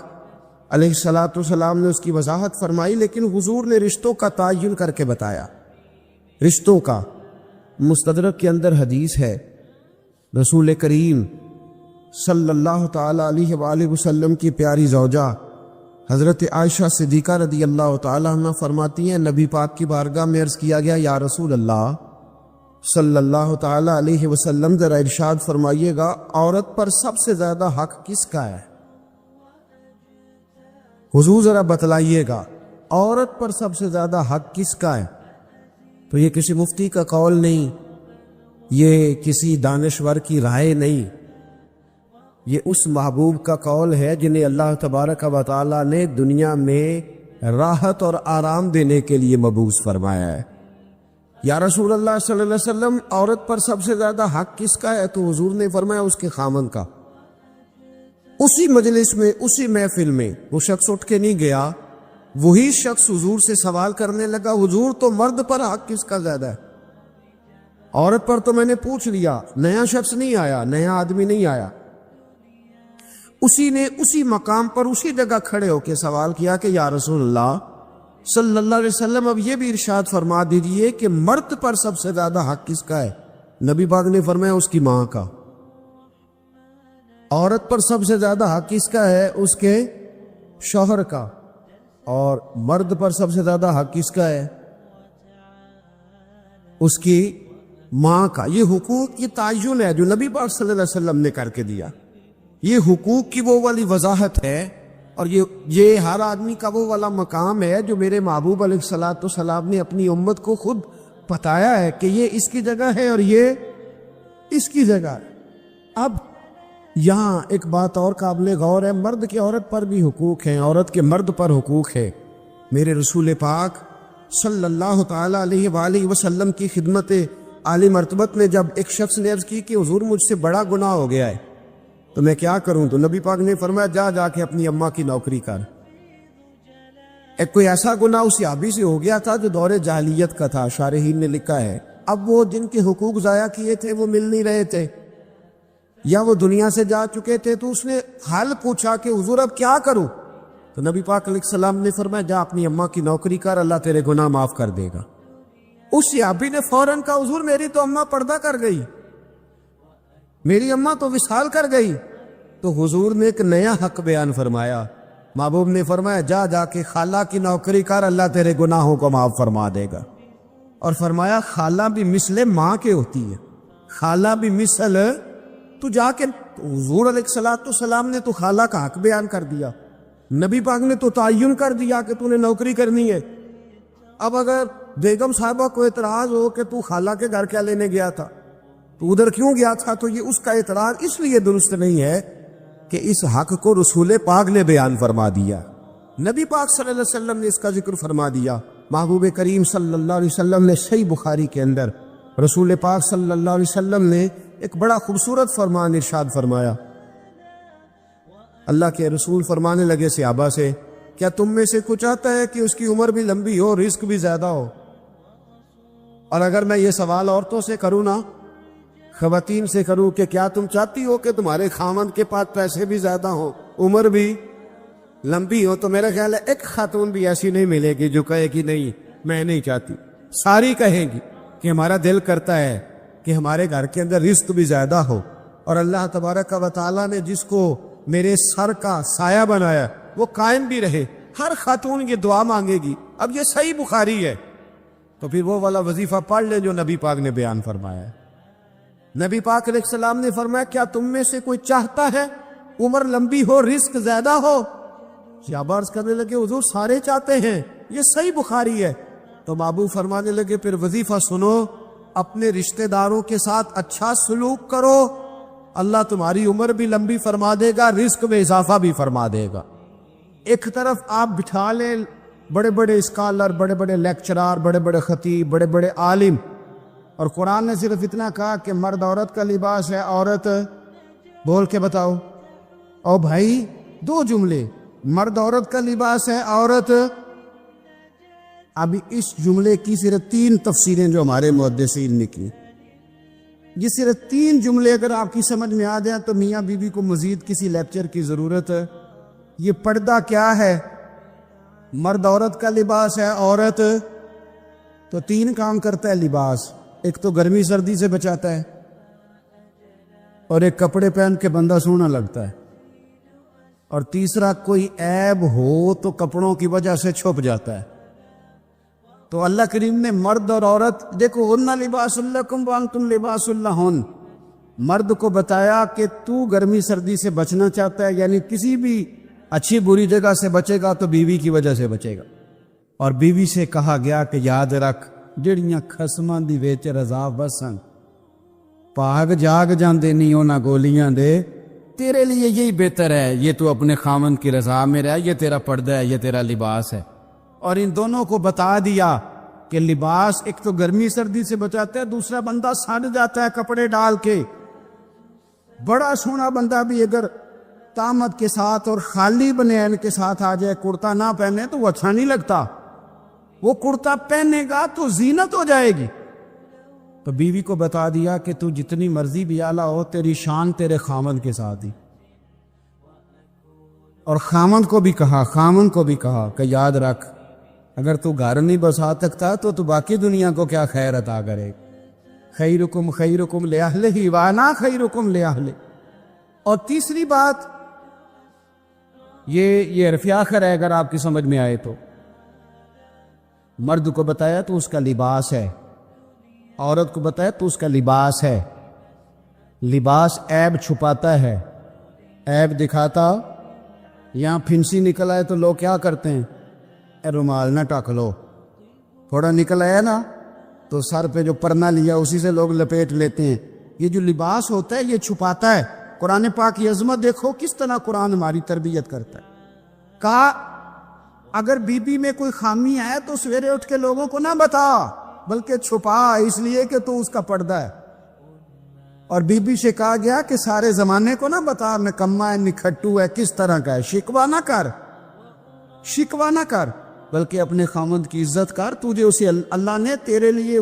علیہ الصلوۃ والسلام نے اس کی وضاحت فرمائی، لیکن حضور نے رشتوں کا تعین کر کے بتایا۔ رشتوں کا مستدرک کے اندر حدیث ہے، رسول کریم صلی اللہ تعالی علیہ وآلہ وسلم کی پیاری زوجہ حضرت عائشہ صدیقہ رضی اللہ تعالی عنہ فرماتی ہیں، نبی پاک کی بارگاہ میں عرض کیا گیا، یا رسول اللہ صلی اللہ تعالی علیہ وسلم ذرا ارشاد فرمائیے گا عورت پر سب سے زیادہ حق کس کا ہے؟ حضور ذرا بتلائیے گا عورت پر سب سے زیادہ حق کس کا ہے؟ تو یہ کسی مفتی کا قول نہیں، یہ کسی دانشور کی رائے نہیں، یہ اس محبوب کا قول ہے جنہیں اللہ تبارک و تعالی نے دنیا میں راحت اور آرام دینے کے لیے مبعوث فرمایا ہے۔ یا رسول اللہ صلی اللہ علیہ وسلم عورت پر سب سے زیادہ حق کس کا ہے؟ تو حضور نے فرمایا اس کے خامن کا۔ اسی مجلس میں، اسی محفل میں وہ شخص اٹھ کے نہیں گیا، وہی شخص حضور سے سوال کرنے لگا، حضور تو مرد پر حق کس کا زیادہ ہے؟ عورت پر تو میں نے پوچھ لیا، نیا شخص نہیں آیا، نیا آدمی نہیں آیا۔ اسی نے اسی مقام پر اسی جگہ کھڑے ہو کے سوال کیا کہ یا رسول اللہ صلی اللہ علیہ وسلم اب یہ بھی ارشاد فرما دیجئے کہ مرد پر سب سے زیادہ حق کس کا ہے؟ نبی پاک نے فرمایا اس کی ماں کا۔ عورت پر سب سے زیادہ حق کس کا ہے؟ اس کے شوہر کا۔ اور مرد پر سب سے زیادہ حق کس کا ہے؟ اس کی ماں کا۔ یہ حقوق کی تعین ہے جو نبی پاک صلی اللہ علیہ وسلم نے کر کے دیا۔ یہ حقوق کی وہ والی وضاحت ہے، اور یہ ہر آدمی کا وہ والا مقام ہے جو میرے محبوب علیہ الصلوۃ والسلام نے اپنی امت کو خود بتایا ہے کہ یہ اس کی جگہ ہے اور یہ اس کی جگہ ہے۔ اب یہاں ایک بات اور قابل غور ہے، مرد کے عورت پر بھی حقوق ہیں، عورت کے مرد پر حقوق ہے۔ میرے رسول پاک صلی اللہ تعالی علیہ وآلہ وسلم کی خدمت عالی مرتبت میں جب ایک شخص نے عرض کی کہ حضور مجھ سے بڑا گناہ ہو گیا ہے تو میں کیا کروں؟ تو نبی پاک نے فرمایا جا کے اپنی اماں کی نوکری کر۔ ایک کوئی ایسا گناہ اس صحابی سے ہو گیا تھا جو دور جاہلیت کا تھا، شارحین نے لکھا ہے، اب وہ جن کے حقوق ضائع کیے تھے وہ مل نہیں رہے تھے یا وہ دنیا سے جا چکے تھے، تو اس نے حل پوچھا کہ حضور اب کیا کروں؟ تو نبی پاک علیہ السلام نے فرمایا جا اپنی اماں کی نوکری کر، اللہ تیرے گناہ معاف کر دے گا۔ اس صحابی نے فوراً کہا حضور میری تو اماں پردہ کر گئی، میری اماں تو وصال کر گئی۔ تو حضور نے ایک نیا حق بیان فرمایا، محبوب نے فرمایا جا کے خالہ کی نوکری کر، اللہ تیرے گناہوں کو معاف فرما دے گا۔ اور فرمایا خالہ بھی مثل ماں کے ہوتی ہے، خالہ بھی مثل، تو جا کے حضور علیہ السلام نے تو خالہ کا حق بیان کر دیا، نبی پاک نے تو تعین کر دیا کہ تو نے نوکری کرنی ہے۔ اب اگر بیگم صاحبہ کو اعتراض ہو کہ تو خالہ کے گھر کیا لینے گیا تھا، تو ادھر کیوں گیا تھا، تو یہ اس کا اعتراض اس لیے درست نہیں ہے کہ اس حق کو رسول پاک نے بیان فرما دیا، نبی پاک صلی اللہ علیہ وسلم نے اس کا ذکر فرما دیا۔ محبوب کریم صلی اللہ علیہ وسلم نے صحیح بخاری کے اندر رسول پاک صلی اللہ علیہ وسلم نے ایک بڑا خوبصورت فرمان ارشاد فرمایا۔ اللہ کے رسول فرمانے لگے صحابہ سے، کیا تم میں سے کچھ چاہتا ہے کہ اس کی عمر بھی لمبی ہو، رزق بھی زیادہ ہو؟ اور اگر میں یہ سوال عورتوں سے کروں نا، خواتین سے کروں کہ کیا تم چاہتی ہو کہ تمہارے خاوند کے پاس پیسے بھی زیادہ ہو، عمر بھی لمبی ہو، تو میرا خیال ہے ایک خاتون بھی ایسی نہیں ملے گی جو کہے کہ نہیں میں نہیں چاہتی، ساری کہیں گی کہ ہمارا دل کرتا ہے کہ ہمارے گھر کے اندر رزق بھی زیادہ ہو۔ اور اللہ تبارک و تعالیٰ نے جس کو میرے سر کا سایہ بنایا وہ قائم بھی رہے، ہر خاتون یہ دعا مانگے گی۔ اب یہ صحیح بخاری ہے، تو پھر وہ والا وظیفہ پڑھ لیں جو نبی پاک نے بیان فرمایا ہے۔ نبی پاک علیہ السلام نے فرمایا، کیا تم میں سے کوئی چاہتا ہے عمر لمبی ہو، رزق زیادہ ہو؟ صحابہ عرض کرنے لگے، حضور سارے چاہتے ہیں، یہ صحیح بخاری ہے۔ تو محبوب فرمانے لگے، پھر وظیفہ سنو، اپنے رشتہ داروں کے ساتھ اچھا سلوک کرو، اللہ تمہاری عمر بھی لمبی فرما دے گا، رزق میں اضافہ بھی فرما دے گا۔ ایک طرف آپ بٹھا لیں بڑے بڑے اسکالر، بڑے بڑے لیکچرار، بڑے بڑے خطیب، بڑے بڑے عالم، اور قرآن نے صرف اتنا کہا کہ مرد عورت کا لباس ہے، عورت بول کے بتاؤ۔ او بھائی، دو جملے، مرد عورت کا لباس ہے، عورت۔ ابھی اس جملے کی صرف 3 تفسیریں جو ہمارے محدثین نے کی، یہ صرف 3 جملے اگر آپ کی سمجھ میں آ جائیں تو میاں بیوی کو مزید کسی لیکچر کی ضرورت ہے۔ یہ پردہ کیا ہے؟ مرد عورت کا لباس ہے، عورت تو 3 کام کرتا ہے لباس، ایک تو گرمی سردی سے بچاتا ہے، اور ایک کپڑے پہن کے بندہ سونا لگتا ہے، اور تیسرا کوئی عیب ہو تو کپڑوں کی وجہ سے چھپ جاتا ہے۔ تو اللہ کریم نے مرد اور عورت، دیکھو، ہن لباس لکم وانتم لباس لہن، مرد کو بتایا کہ تو گرمی سردی سے بچنا چاہتا ہے، یعنی کسی بھی اچھی بری جگہ سے بچے گا تو بیوی کی وجہ سے بچے گا، اور بیوی سے کہا گیا کہ یاد رکھ جڑیاں خسماں دی وچ رضا وسن، پاگ جاگ جاندے نہیں ہونا گولیاں دے، تیرے لیے یہی بہتر ہے، یہ تو اپنے خامن کی رضا میں رہ، یہ تیرا پردہ ہے، یہ تیرا لباس ہے۔ اور ان دونوں کو بتا دیا کہ لباس ایک تو گرمی سردی سے بچاتا ہے، دوسرا بندہ سڑ جاتا ہے کپڑے ڈال کے۔ بڑا سونا بندہ بھی اگر طامت کے ساتھ اور خالی بنیان کے ساتھ آ جائے، کرتا نہ پہنے تو وہ اچھا نہیں لگتا، وہ کرتا پہنے گا تو زینت ہو جائے گی۔ تو بیوی کو بتا دیا کہ تو جتنی مرضی بھی اعلیٰ ہو، تیری شان تیرے خامند کے ساتھ ہی۔ اور خامند کو بھی کہا کہ یاد رکھ، اگر تو گھر نہیں بسا سکتا تو باقی دنیا کو کیا خیر عطا کرے۔ خیرکم خیرکم لأہلہ وانا خیرکم لأہلہ۔ اور تیسری بات یہ عرف آخر ہے، اگر آپ کی سمجھ میں آئے تو، مرد کو بتایا تو اس کا لباس ہے، عورت کو بتایا تو اس کا لباس ہے۔ لباس عیب چھپاتا ہے، عیب دکھاتا۔ یہاں پھنسی نکل آئے تو لوگ کیا کرتے ہیں؟ اے رومال نہ ٹک لو، تھوڑا نکل آیا نا تو سر پہ جو پرنا لیا اسی سے لوگ لپیٹ لیتے ہیں۔ یہ جو لباس ہوتا ہے یہ چھپاتا ہے۔ قرآن پاک کی عظمت دیکھو کس طرح قرآن ہماری تربیت کرتا ہے۔ کہا اگر بی بی میں کوئی خامی ہے تو سویرے اٹھ کے لوگوں کو نہ بتا، بلکہ چھپا، اس لیے کہ تو اس کا پردہ ہے۔ اور بی بی سے کہا گیا کہ سارے زمانے کو نہ بتا نکما ہے، نکھٹو ہے، کس طرح کا ہے، شکوہ نہ کر، بلکہ اپنے خامند کی عزت کر۔ تجھے اسے اللہ نے تیرے لیے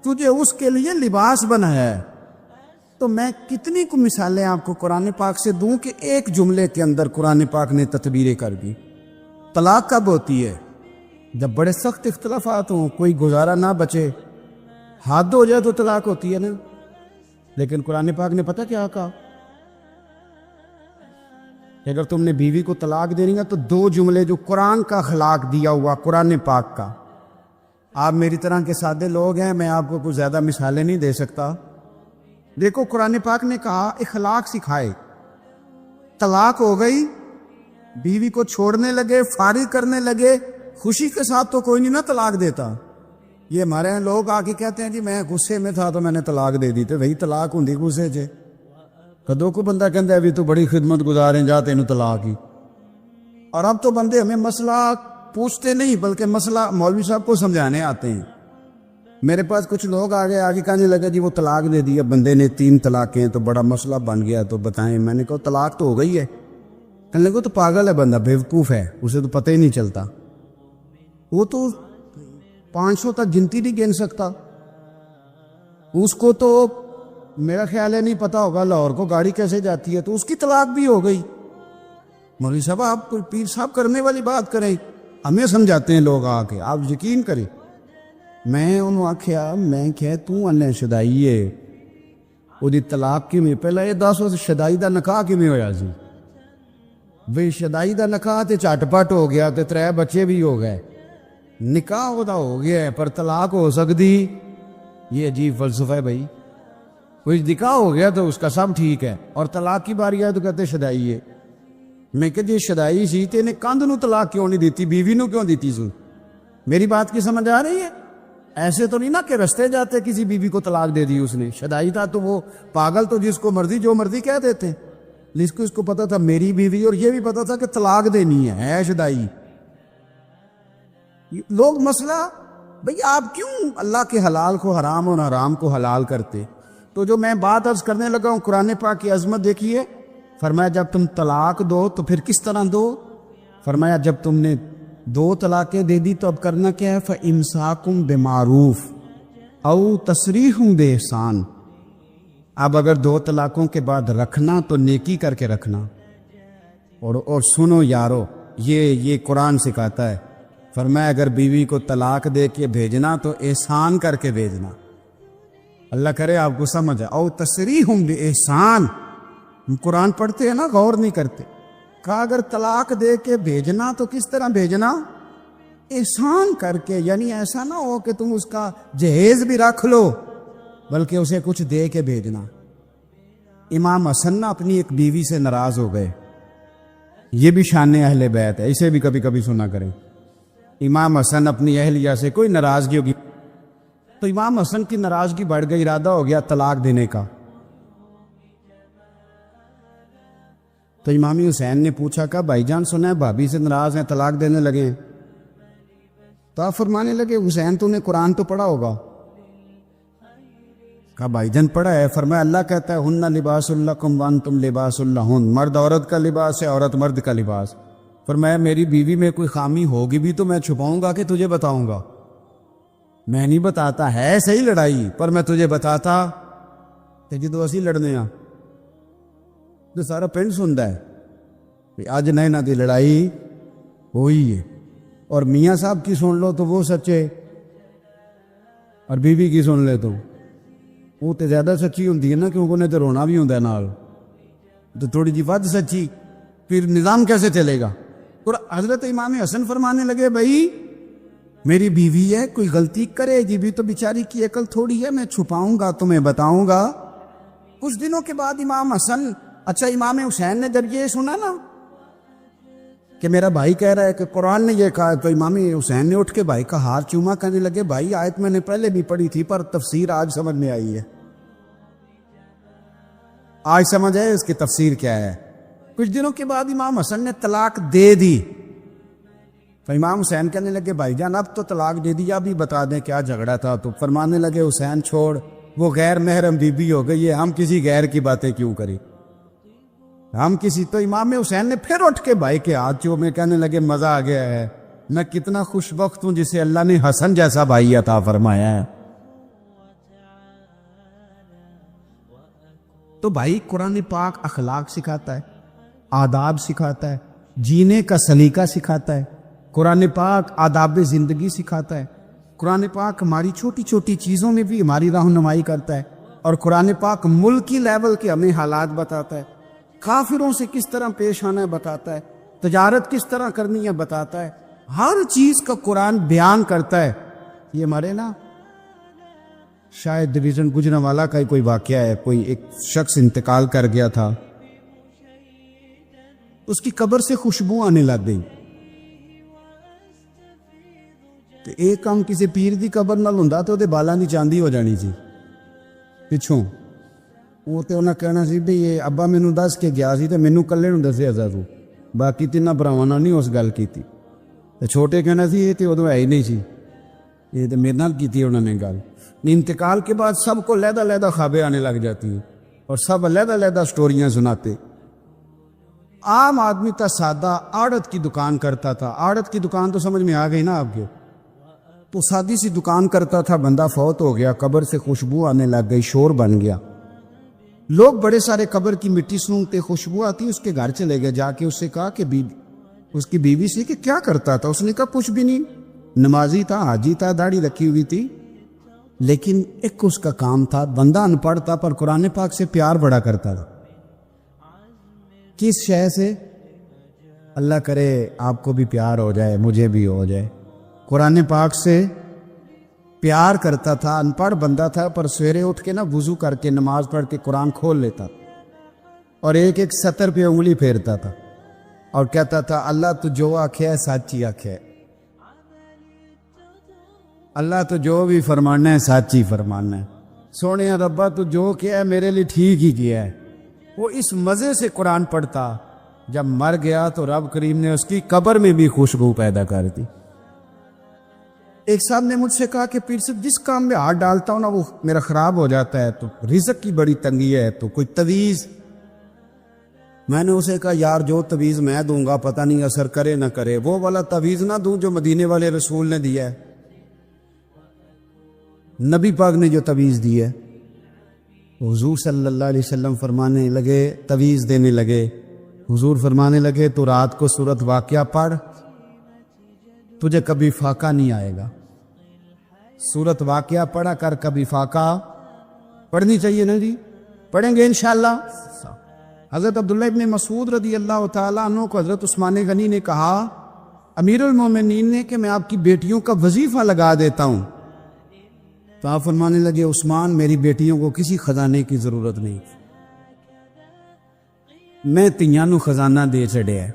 تجھے اس کے لیے لباس بنایا ہے۔ تو میں کتنی کو مثالیں آپ کو قرآن پاک سے دوں کہ ایک جملے کے اندر قرآن پاک نے تدبیریں کر دی۔ طلاق کب ہوتی ہے؟ جب بڑے سخت اختلافات ہوں، کوئی گزارا نہ بچے، حد ہو جائے تو طلاق ہوتی ہے نا۔ لیکن قرآن پاک نے پتہ کیا کہا کہ اگر تم نے بیوی کو طلاق دینی ہے تو 2 جملے جو قرآن کا اخلاق دیا ہوا، قرآن پاک کا۔ آپ میری طرح کے سادے لوگ ہیں، میں آپ کو کچھ زیادہ مثالیں نہیں دے سکتا، دیکھو قرآن پاک نے کہا اخلاق سکھائے. طلاق ہو گئی, بیوی کو چھوڑنے لگے, فارغ کرنے لگے, خوشی کے ساتھ تو کوئی نہیں نا طلاق دیتا. یہ ہمارے یہاں لوگ آ کے کہتے ہیں جی میں غصے میں تھا تو میں نے طلاق دے دی. تو وہی طلاق ہوں غصے چ. کدو کو بندہ کہتا ہے ابھی تو بڑی خدمت گزار ہیں جا تینوں طلاق ہی. اور اب تو بندے ہمیں مسئلہ پوچھتے نہیں بلکہ مسئلہ مولوی صاحب کو سمجھانے آتے ہیں. میرے پاس کچھ لوگ آگے کہنے لگے جی وہ طلاق دے دیا بندے نے, 3 طلاقیں تو بڑا مسئلہ بن گیا, تو بتائیں. میں نے کہا طلاق تو ہو گئی ہے. کہنے لگے تو پاگل ہے بندہ, بیوقوف ہے, اسے تو پتہ ہی نہیں چلتا. وہ تو 500 تک گنتی نہیں گن سکتا. اس کو تو میرا خیال ہے نہیں پتا ہوگا لاہور کو گاڑی کیسے جاتی ہے, تو اس کی طلاق بھی ہو گئی. مولوی صاحب آپ کوئی پیر صاحب کرنے والی بات کریں, ہمیں سمجھاتے ہیں لوگ آ کے, آپ یقین کریں. میں انہوں آخیا میں کہ تو انہیں شدائی ہے وہ دی طلاق کی میں پہلے یہ دس شدائی دا نکاح کی میں ہویا سی. وہی شدائی دا نکاح تے چٹ پٹ ہو گیا تے 3 بچے بھی ہو گئے. نکاح ہوتا ہو گیا ہے پر طلاق ہو سکتی, یہ عجیب فلسفہ ہے بھائی. کوئی نکاح ہو گیا تو اس کا سب ٹھیک ہے, اور طلاق کی باری آئے تو کہتے شدائی ہے. میں کہ جی شدائی سی تے نے کندھ نو طلاق کیوں نہیں دیتی, بیوی نو کیوں دیتی سو؟ میری بات کی سمجھ آ رہی ہے؟ ایسے تو نہیں نا کہ رستے جاتے کسی بیوی کو طلاق دے دی اس نے. شدائی تھا تو وہ پاگل تو جس کو مرضی جو مرضی کہہ دیتے. اس کو پتا تھا میری بیوی, اور یہ بھی پتا تھا کہ طلاق دینی ہے شدائی. لوگ مسئلہ بھئی آپ کیوں اللہ کے حلال کو حرام اور حرام کو حلال کرتے؟ تو جو میں بات عرض کرنے لگا ہوں قرآن پاک کی عظمت دیکھیے. فرمایا جب تم طلاق دو تو پھر کس طرح دو؟ فرمایا جب تم نے 2 طلاقیں دے دی تو اب کرنا کیا ہے؟ فَإِمْسَاكُمْ بِمَعْرُوفٍ اَوْ تَسْرِيحٌ بِإِحْسَانٍ. اب اگر 2 طلاقوں کے بعد رکھنا تو نیکی کر کے رکھنا. اور سنو یارو, یہ قرآن سکھاتا ہے. فرمایا اگر بیوی کو طلاق دے کے بھیجنا تو احسان کر کے بھیجنا. اللہ کرے آپ کو سمجھ ہے. او تسریح باحسان, ہم قرآن پڑھتے ہیں نا, غور نہیں کرتے. کہا اگر طلاق دے کے بھیجنا تو کس طرح بھیجنا؟ احسان کر کے. یعنی ایسا نہ ہو کہ تم اس کا جہیز بھی رکھ لو بلکہ اسے کچھ دے کے بھیجنا. امام حسن اپنی ایک بیوی سے ناراض ہو گئے. یہ بھی شان اہل بیت ہے, اسے بھی کبھی کبھی سنا کریں. امام حسن اپنی اہلیہ سے کوئی ناراضگی ہوگی تو امام حسن کی ناراضگی بڑھ گئی, ارادہ ہو گیا طلاق دینے کا. تو امام حسین نے پوچھا کہ بھائی جان سنا ہے بھابھی سے ناراض ہیں, طلاق دینے لگے ہیں. تو آپ فرمانے لگے حسین تو نے قرآن تو پڑھا ہوگا. کہا بھائی جان پڑھا ہے. فرمایا اللہ کہتا ہے ہن لباس لکم وانتم لباس لہن, مرد عورت کا لباس ہے, عورت مرد کا لباس. فرمایا میری بیوی میں کوئی خامی ہوگی بھی تو میں چھپاؤں گا کہ تجھے بتاؤں گا؟ میں نہیں بتاتا. ہے صحیح لڑائی پر میں تجھے بتاتا کہ جدو اسی لڑنے ہاں تو سارا پنڈ سنتا ہے اج نہیں نہ دی لڑائی ہوئی ہے. اور میاں صاحب کی سن لو تو وہ سچے, اور بیوی کی سن لے تو وہ تو زیادہ سچی ہوتی ہے نا, کیونکہ انہیں تو رونا بھی ہوتا ہے نال, تو تھوڑی جی ود سچی. پھر نظام کیسے چلے گا؟ اور حضرت امام حسن فرمانے لگے بھائی میری بیوی ہے, کوئی غلطی کرے گی بھی تو بیچاری کی عقل تھوڑی ہے, میں چھپاؤں گا تمہیں بتاؤں گا. کچھ دنوں کے بعد امام حسن, اچھا امام حسین نے جب یہ سنا نا کہ میرا بھائی کہہ رہا ہے کہ قرآن نے یہ کہا, تو امام حسین نے اٹھ کے بھائی کا ہاتھ چوما, کہنے لگے بھائی آیت میں نے پہلے بھی پڑھی تھی پر تفسیر آج سمجھ میں آئی ہے, آج سمجھ آئے اس کی تفسیر کیا ہے. کچھ دنوں کے بعد امام حسن نے طلاق دے دی. تو امام حسین کہنے لگے بھائی جان اب تو طلاق دے دیا, بھی بتا دیں کیا جھگڑا تھا. تو فرمانے لگے حسین چھوڑ, وہ غیر محرم بیوی ہو گئی ہے, ہم کسی غیر کی باتیں کیوں کریں, ہم کسی. تو امام حسین نے پھر اٹھ کے بھائی کے ہاتھ چو میں, کہنے لگے مزہ آ گیا ہے, میں کتنا خوش بخت ہوں جسے اللہ نے حسن جیسا بھائی عطا فرمایا ہے. تو بھائی قرآن پاک اخلاق سکھاتا ہے, آداب سکھاتا ہے, جینے کا سلیقہ سکھاتا ہے. قرآن پاک آداب زندگی سکھاتا ہے. قرآن پاک ہماری چھوٹی چھوٹی چیزوں میں بھی ہماری رہنمائی کرتا ہے. اور قرآن پاک ملکی لیول کے ہمیں حالات بتاتا ہے, کافروں سے کس طرح پیش آنا ہے بتاتا ہے, تجارت کس طرح کرنی ہے بتاتا ہے. ہر چیز کا قرآن بیان کرتا ہے. یہ ہمارے نا شاید ڈویژن گجرانوالہ کا ہی کوئی واقعہ ہے، کوئی ایک شخص انتقال کر گیا تھا، اس کی قبر سے خوشبو آنے لگ گئی۔ تو ایک کام کسی پیر دی قبر نال ہوندا تے اودے بالاں دی چاندی ہو جانی سی پچھوں۔ وہ تے انہاں کہنا سی بھی یہ ابا مینوں دس کے گیا سی تے مینوں کلے نوں دسیا سا تو باقی تیناں بھراواں نال نہیں اس گل کیتی۔ تے چھوٹے کہنا سی یہ تے ادوں ہے ہی نہیں سی، یہ تے میرے نال کیتی انہوں نے گل۔ انتقال کے بعد سب کو علیحدہ علیحدہ خوابیں آنے لگ جاتی ہیں اور سب علیحدہ علیحدہ سٹوریاں سناتے۔ عام آدمی تھا سادہ، آڑت کی دکان کرتا تھا۔ آڑت کی دکان تو سمجھ میں آ گئی نا آپ کے؟ تو سادی سی دکان کرتا تھا، بندہ فوت ہو گیا، قبر سے خوشبو آنے لگ گئی، شور بن گیا۔ لوگ بڑے سارے قبر کی مٹی سونگتے، خوشبو آتی، اس کے گھر چلے گئے، جا کے اس سے کہا کہ اس کی بیوی سے کہ کیا کرتا تھا؟ اس نے کہا کچھ بھی نہیں، نمازی تھا، حاجی تھا، داڑھی رکھی ہوئی تھی، لیکن ایک اس کا کام تھا، بندہ ان پڑھ تھا پر قرآن پاک سے پیار بڑا کرتا تھا۔ کس شے سے؟ اللہ کرے آپ کو بھی پیار ہو جائے، مجھے بھی ہو جائے۔ قرآن پاک سے پیار کرتا تھا، ان پڑھ بندہ تھا پر سویرے اٹھ کے نا وضو کر کے نماز پڑھ کے قرآن کھول لیتا اور ایک ایک سطر پہ انگلی پھیرتا تھا اور کہتا تھا اللہ تو جو آکھے ہے سچ ہی آکھے، اللہ تو جو بھی فرمانا ہے سچ ہی فرمانا ہے، سونے ربا تو جو کیا ہے میرے لیے ٹھیک ہی کیا ہے۔ وہ اس مزے سے قرآن پڑھتا، جب مر گیا تو رب کریم نے اس کی قبر میں بھی خوشبو پیدا کر دی۔ ایک صاحب نے مجھ سے کہا کہ پیر صاحب جس کام میں ہاتھ ڈالتا ہوں نا وہ میرا خراب ہو جاتا ہے، تو رزق کی بڑی تنگی ہے، تو کوئی تویز۔ میں نے اسے کہا یار جو تویز میں دوں گا پتہ نہیں اثر کرے نہ کرے، وہ والا تویز نہ دوں جو مدینے والے رسول نے دیا ہے، نبی پاک نے جو تویز دی ہے۔ حضور صلی اللہ علیہ وسلم فرمانے لگے، تویز دینے لگے، حضور فرمانے لگے تو رات کو سورت واقعہ پڑھ، تجھے کبھی فاقہ نہیں آئے گا۔ سورت واقعہ پڑھا کر، کبھی فاقہ پڑھنی چاہیے نا جی، پڑھیں گے انشاءاللہ۔ حضرت عبداللہ ابن مسعود رضی اللہ تعالیٰ عنہ کو حضرت عثمان غنی نے کہا امیر المومنین نے کہ میں آپ کی بیٹیوں کا وظیفہ لگا دیتا ہوں، تو آپ فرمانے لگے عثمان میری بیٹیوں کو کسی خزانے کی ضرورت نہیں، میں تیاں نو خزانہ دے چڑھے ہے۔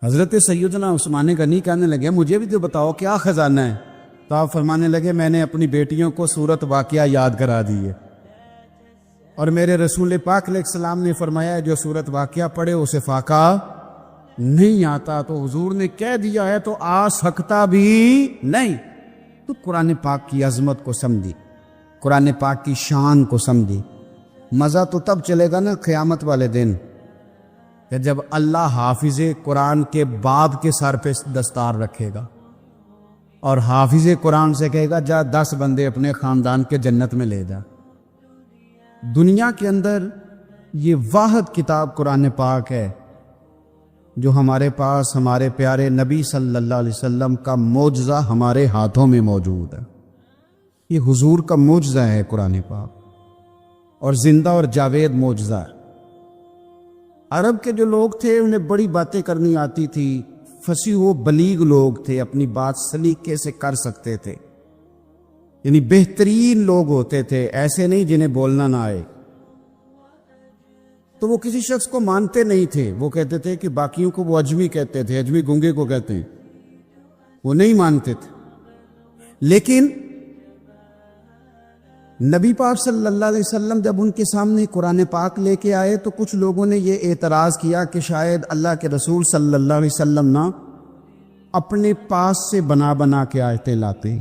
حضرت سیدنا عثمان غنی کہنے لگے مجھے بھی تو بتاؤ کیا خزانہ ہے؟ تو آپ فرمانے لگے میں نے اپنی بیٹیوں کو سورت واقعہ یاد کرا دی ہے، اور میرے رسول پاک علیہ السلام نے فرمایا جو سورت واقعہ پڑھے اسے فاقہ نہیں آتا، تو حضور نے کہہ دیا ہے تو آ سکتا بھی نہیں۔ تو قرآن پاک کی عظمت کو سمجھی، قرآن پاک کی شان کو سمجھی۔ مزہ تو تب چلے گا نا قیامت والے دن کہ جب اللہ حافظ قرآن کے باپ کے سر پہ دستار رکھے گا اور حافظ قرآن سے کہے گا جا 10 بندے اپنے خاندان کے جنت میں لے جا۔ دنیا کے اندر یہ واحد کتاب قرآن پاک ہے جو ہمارے پاس ہمارے پیارے نبی صلی اللہ علیہ وسلم کا معجزہ ہمارے ہاتھوں میں موجود ہے۔ یہ حضور کا معجزہ ہے قرآن پاک، اور زندہ اور جاوید معجزہ ہے۔ عرب کے جو لوگ تھے انہیں بڑی باتیں کرنی آتی تھی، فصیح و بلیغ لوگ تھے، اپنی بات سلیقے سے کر سکتے تھے، یعنی بہترین لوگ ہوتے تھے، ایسے نہیں جنہیں بولنا نہ آئے۔ تو وہ کسی شخص کو مانتے نہیں تھے، وہ کہتے تھے کہ باقیوں کو وہ اجمی کہتے تھے، اجمی گونگے کو کہتے ہیں، وہ نہیں مانتے تھے۔ لیکن نبی پاک صلی اللہ علیہ وسلم جب ان کے سامنے قرآن پاک لے کے آئے تو کچھ لوگوں نے یہ اعتراض کیا کہ شاید اللہ کے رسول صلی اللہ علیہ وسلم نا اپنے پاس سے بنا بنا کے آیتیں لاتے۔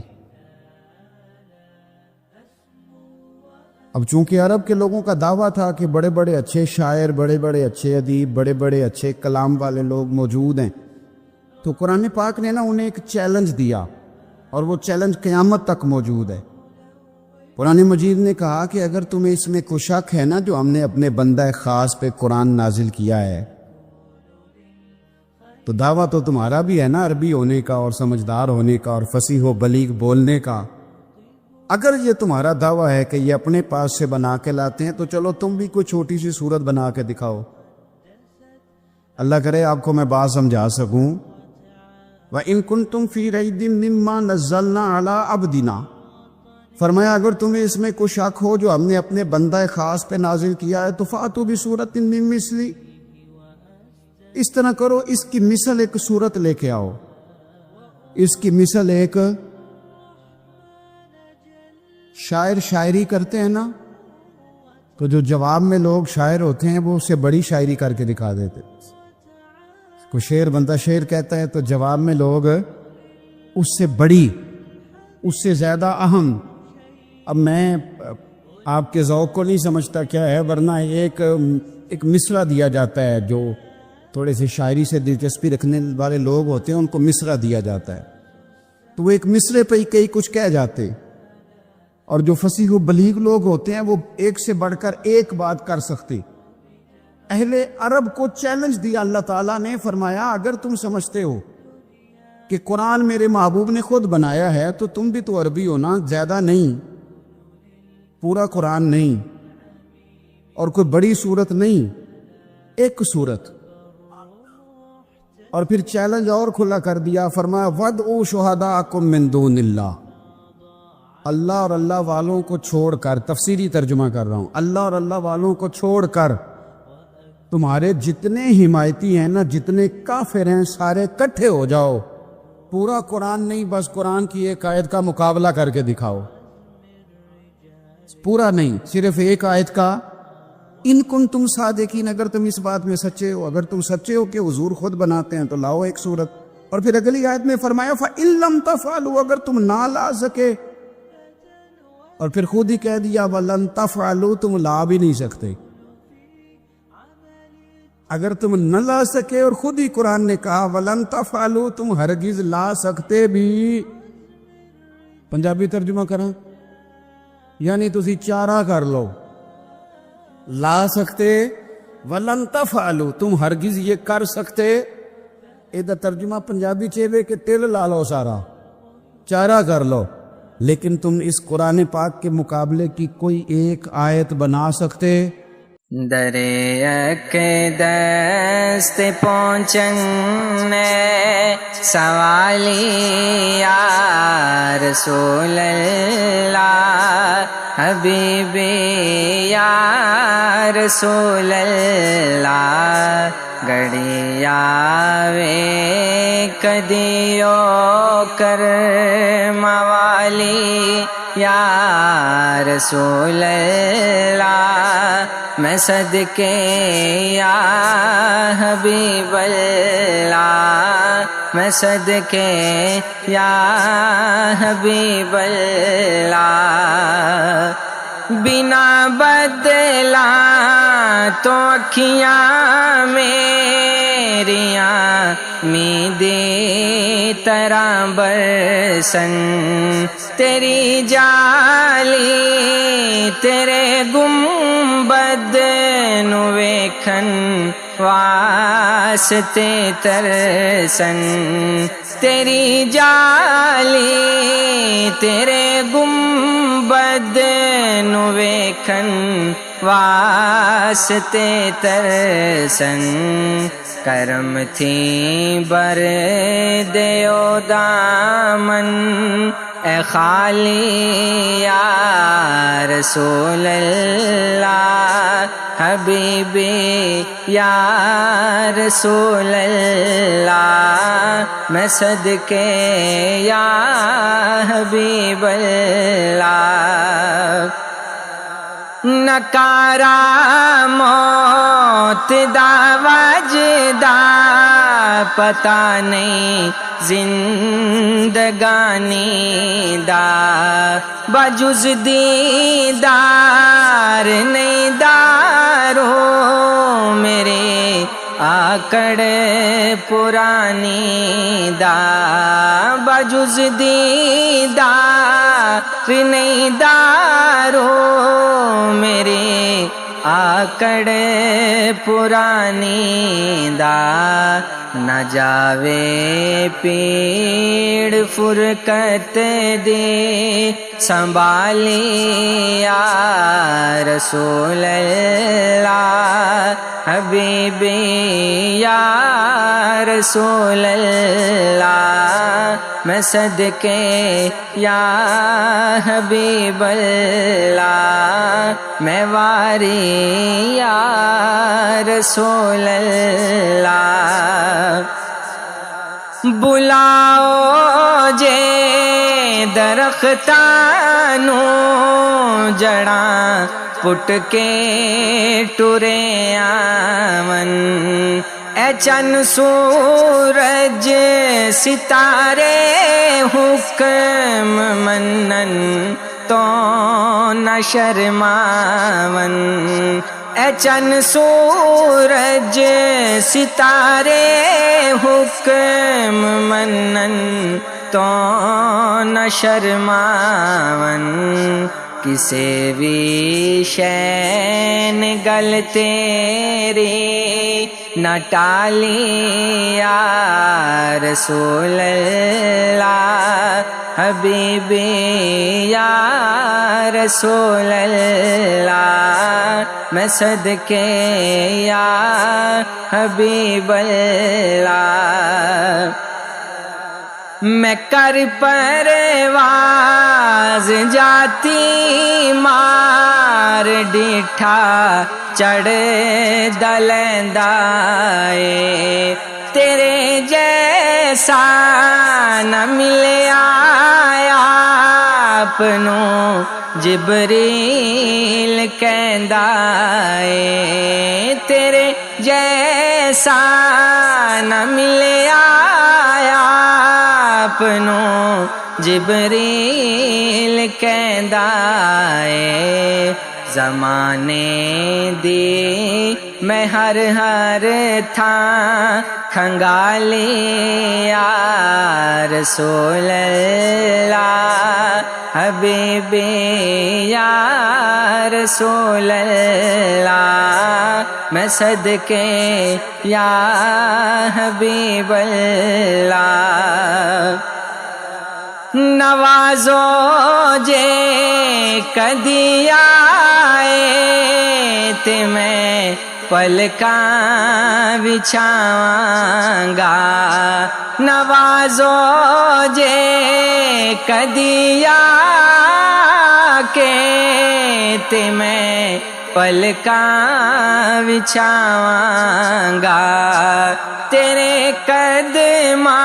اب چونکہ عرب کے لوگوں کا دعویٰ تھا کہ بڑے بڑے اچھے شاعر، بڑے بڑے اچھے ادیب، بڑے بڑے اچھے کلام والے لوگ موجود ہیں، تو قرآن پاک نے نا انہیں ایک چیلنج دیا، اور وہ چیلنج قیامت تک موجود ہے۔ قرآن مجید نے کہا کہ اگر تمہیں اس میں کوئی شک ہے نا جو ہم نے اپنے بندہ خاص پہ قرآن نازل کیا ہے، تو دعویٰ تو تمہارا بھی ہے نا عربی ہونے کا اور سمجھدار ہونے کا اور فصیح و بلیغ بولنے کا۔ اگر یہ تمہارا دعویٰ ہے کہ یہ اپنے پاس سے بنا کے لاتے ہیں تو چلو تم بھی کوئی چھوٹی سی صورت بنا کے دکھاؤ، اللہ کرے آپ کو میں بات سمجھا سکوں۔ وَإِن كُنتُمْ فِي رَيْبٍ مِّمَّا نَزَّلْنَا عَلَىٰ عَبْدِنَا فرمایا اگر تمہیں اس میں کوئی شک ہو جو ہم نے اپنے بندہ خاص پہ نازل کیا ہے تو فاتو بسورۃ من مثلی، اس طرح کرو، اس کی مثل ایک صورت لے کے آؤ، اس کی مثل ایک شاعر شاعری کرتے ہیں نا، تو جو جواب میں لوگ شاعر ہوتے ہیں وہ اس سے بڑی شاعری کر کے دکھا دیتے، کوئی شعر بندہ شعر کہتا ہے تو جواب میں لوگ اس سے بڑی، اس سے زیادہ اہم. اب میں آپ کے ذوق کو نہیں سمجھتا کیا ہے، ورنہ ایک مصرع دیا جاتا ہے، جو تھوڑے سے شاعری سے دلچسپی رکھنے والے لوگ ہوتے ہیں ان کو مصرع دیا جاتا ہے، تو وہ ایک مصرے پہ ہی کئی کچھ کہہ جاتے، اور جو فصیح و بلیغ لوگ ہوتے ہیں وہ ایک سے بڑھ کر ایک بات کر سکتے. اہل عرب کو چیلنج دیا اللہ تعالیٰ نے، فرمایا اگر تم سمجھتے ہو کہ قرآن میرے محبوب نے خود بنایا ہے تو تم بھی تو عربی ہو نا، زیادہ نہیں، پورا قرآن نہیں، اور کوئی بڑی صورت نہیں، ایک صورت. اور پھر چیلنج اور کھلا کر دیا، فرمایا وَادْعُوا شُهَدَاءَكُم مِّن دُونِ اللَّهِ، اللہ اور اللہ والوں کو چھوڑ کر، تفسیری ترجمہ کر رہا ہوں، اللہ اور اللہ والوں کو چھوڑ کر تمہارے جتنے حمایتی ہیں نا، جتنے کافر ہیں، سارے کٹھے ہو جاؤ، پورا قرآن نہیں، بس قرآن کی ایک آیت کا مقابلہ کر کے دکھاؤ، پورا نہیں، صرف ایک آیت کا. ان کنتم صادقین، اگر تم اس بات میں سچے ہو، اگر تم سچے ہو کہ حضور خود بناتے ہیں تو لاؤ ایک صورت. اور پھر اگلی آیت میں فرمایا فَإِن لَّمْ تَفْعَلُوا، اگر تم نہ لا سکے، اور پھر خود ہی کہہ دیا وَلَن تَفْعَلُوا، تم لا بھی نہیں سکتے. اگر تم نہ لا سکے، اور خود ہی قرآن نے کہا وَلَن تَفْعَلُوا، تم ہرگز لا سکتے بھی. پنجابی ترجمہ کریں، یعنی تسی چارہ کر لو، لا سکتے، وَلَن تَفْعَلُوا، تم ہرگز یہ کر سکتے. یہ ترجمہ پنجابی چیوے کہ تل لا لو، سارا چارہ کر لو، لیکن تم اس قرآن پاک کے مقابلے کی کوئی ایک آیت بنا سکتے؟ دریک دست پہنچنے سوالی یا رسول اللہ، حبیبی یا رسول اللہ، گڑیا وے کدیو کر موالی یا رسول اللہ، میں صدقے یا حبیب اللہ، میں صدقے یا حبیب اللہ. بنا بدلا تو اکھیاں میریاں میدی طرح برسن، تیری جالی تیرے گنبد نو ویکھن واسطے ترسن، تیری جالی تیرے گنبد نو ویکھن واسطے ترسن. کرم تھی بر دیو دامن اے خالی یا رسول اللہ، حبیبی یا رسول اللہ، میں صدقے یا حبیب اللہ. نکارا موت دا وجدا پتہ نہیں زندگانی دا، بجز دیدار نہیں دارو میرے آکڑ پرانی دا، بجز دیدار نہیں دارو میرے آکڑ پرانی دا. نہ جاوے پیڑ فرقت دے سنبھالی یا رسول اللہ، حبیبی یا رسول اللہ میں صدقے یا حبیب اللہ میں واری یا رسول اللہ بلاؤ جے درختانو جڑاں پٹ کے ٹرے آون اے چن سورج ستارے حکم منن تو نہ شرماون اے چن سورج ستارے حکم منن تو نہ شرماون کسے بھی شین گل تیری نہ ٹالی یا رسول اللہ حبیبی یا رسول اللہ میں صدقے یا حبیب اللہ میں کر پرواز جاتی مار ڈیٹھا چڑھ دلندائے تیرے جیسا نہ ملیا اپنوں جبریل کہندائے تیرے جیسا نہ ملیا اپنوں جبریل کہندائے زمانے دی میں ہر تھاں کھنگالی یا رسول اللہ حبیبی یا رسول اللہ میں صدقے یا حبیب اللہ نوازو جے کدی آئے تے میں پلکاں بچھاواں گا نوازو جے کدی آ کے تے میں پلکاں بچھاواں گا تیرے قدماں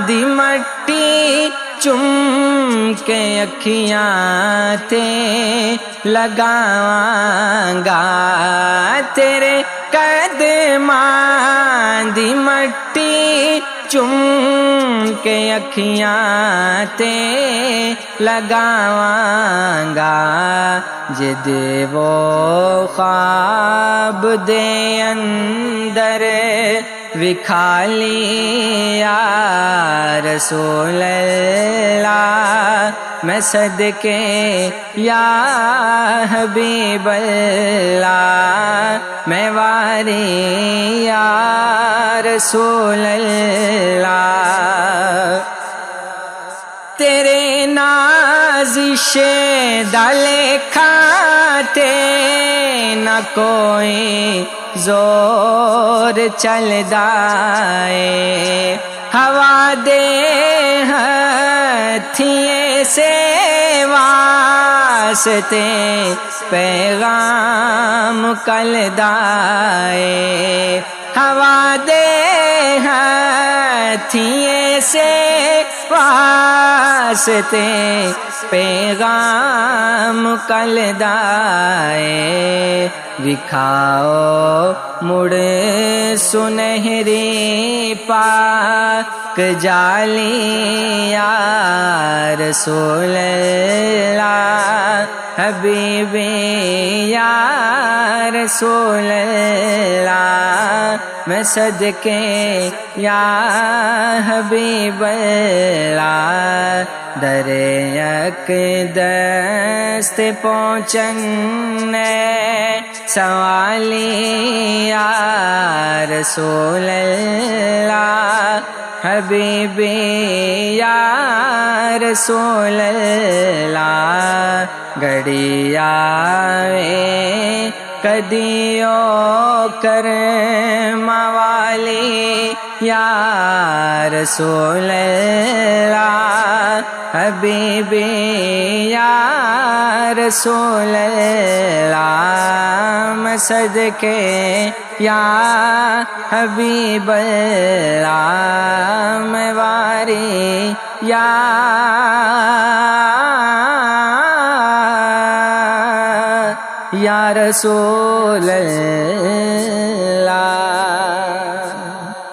دی مٹی چم کے اکھیاں تے لگاواں گا تیرے قدماں دی مٹی چم کے اکھیاں تے لگاواں گا جد وہ خواب دے اندر وکھالی یا رسول اللہ میں صدقے یا حبیب اللہ میں واری یا رسول اللہ تیرے نازش دلے کھاتے نہ کوئی زور چل دائے ہوا دے ہتھیے سے واسطے پیغام کل دائے ہوا دے ہتھیے سے واسطے پیغام کل دائے دکھاؤ مڑ سنہری پاک جالی یا رسول اللہ حبیبی یا رسول اللہ میں صدقے یا حبیب اللہ در اقدست پہنچنے سوالی یا رسول اللہ حبیبی یا رسول اللہ گھڑی آوے کدیو کرم والی یا رسول اللہ حبیبی یا رسول اللہ میں صدقے یا حبیب اللہ میں واری یا رسول اللہ.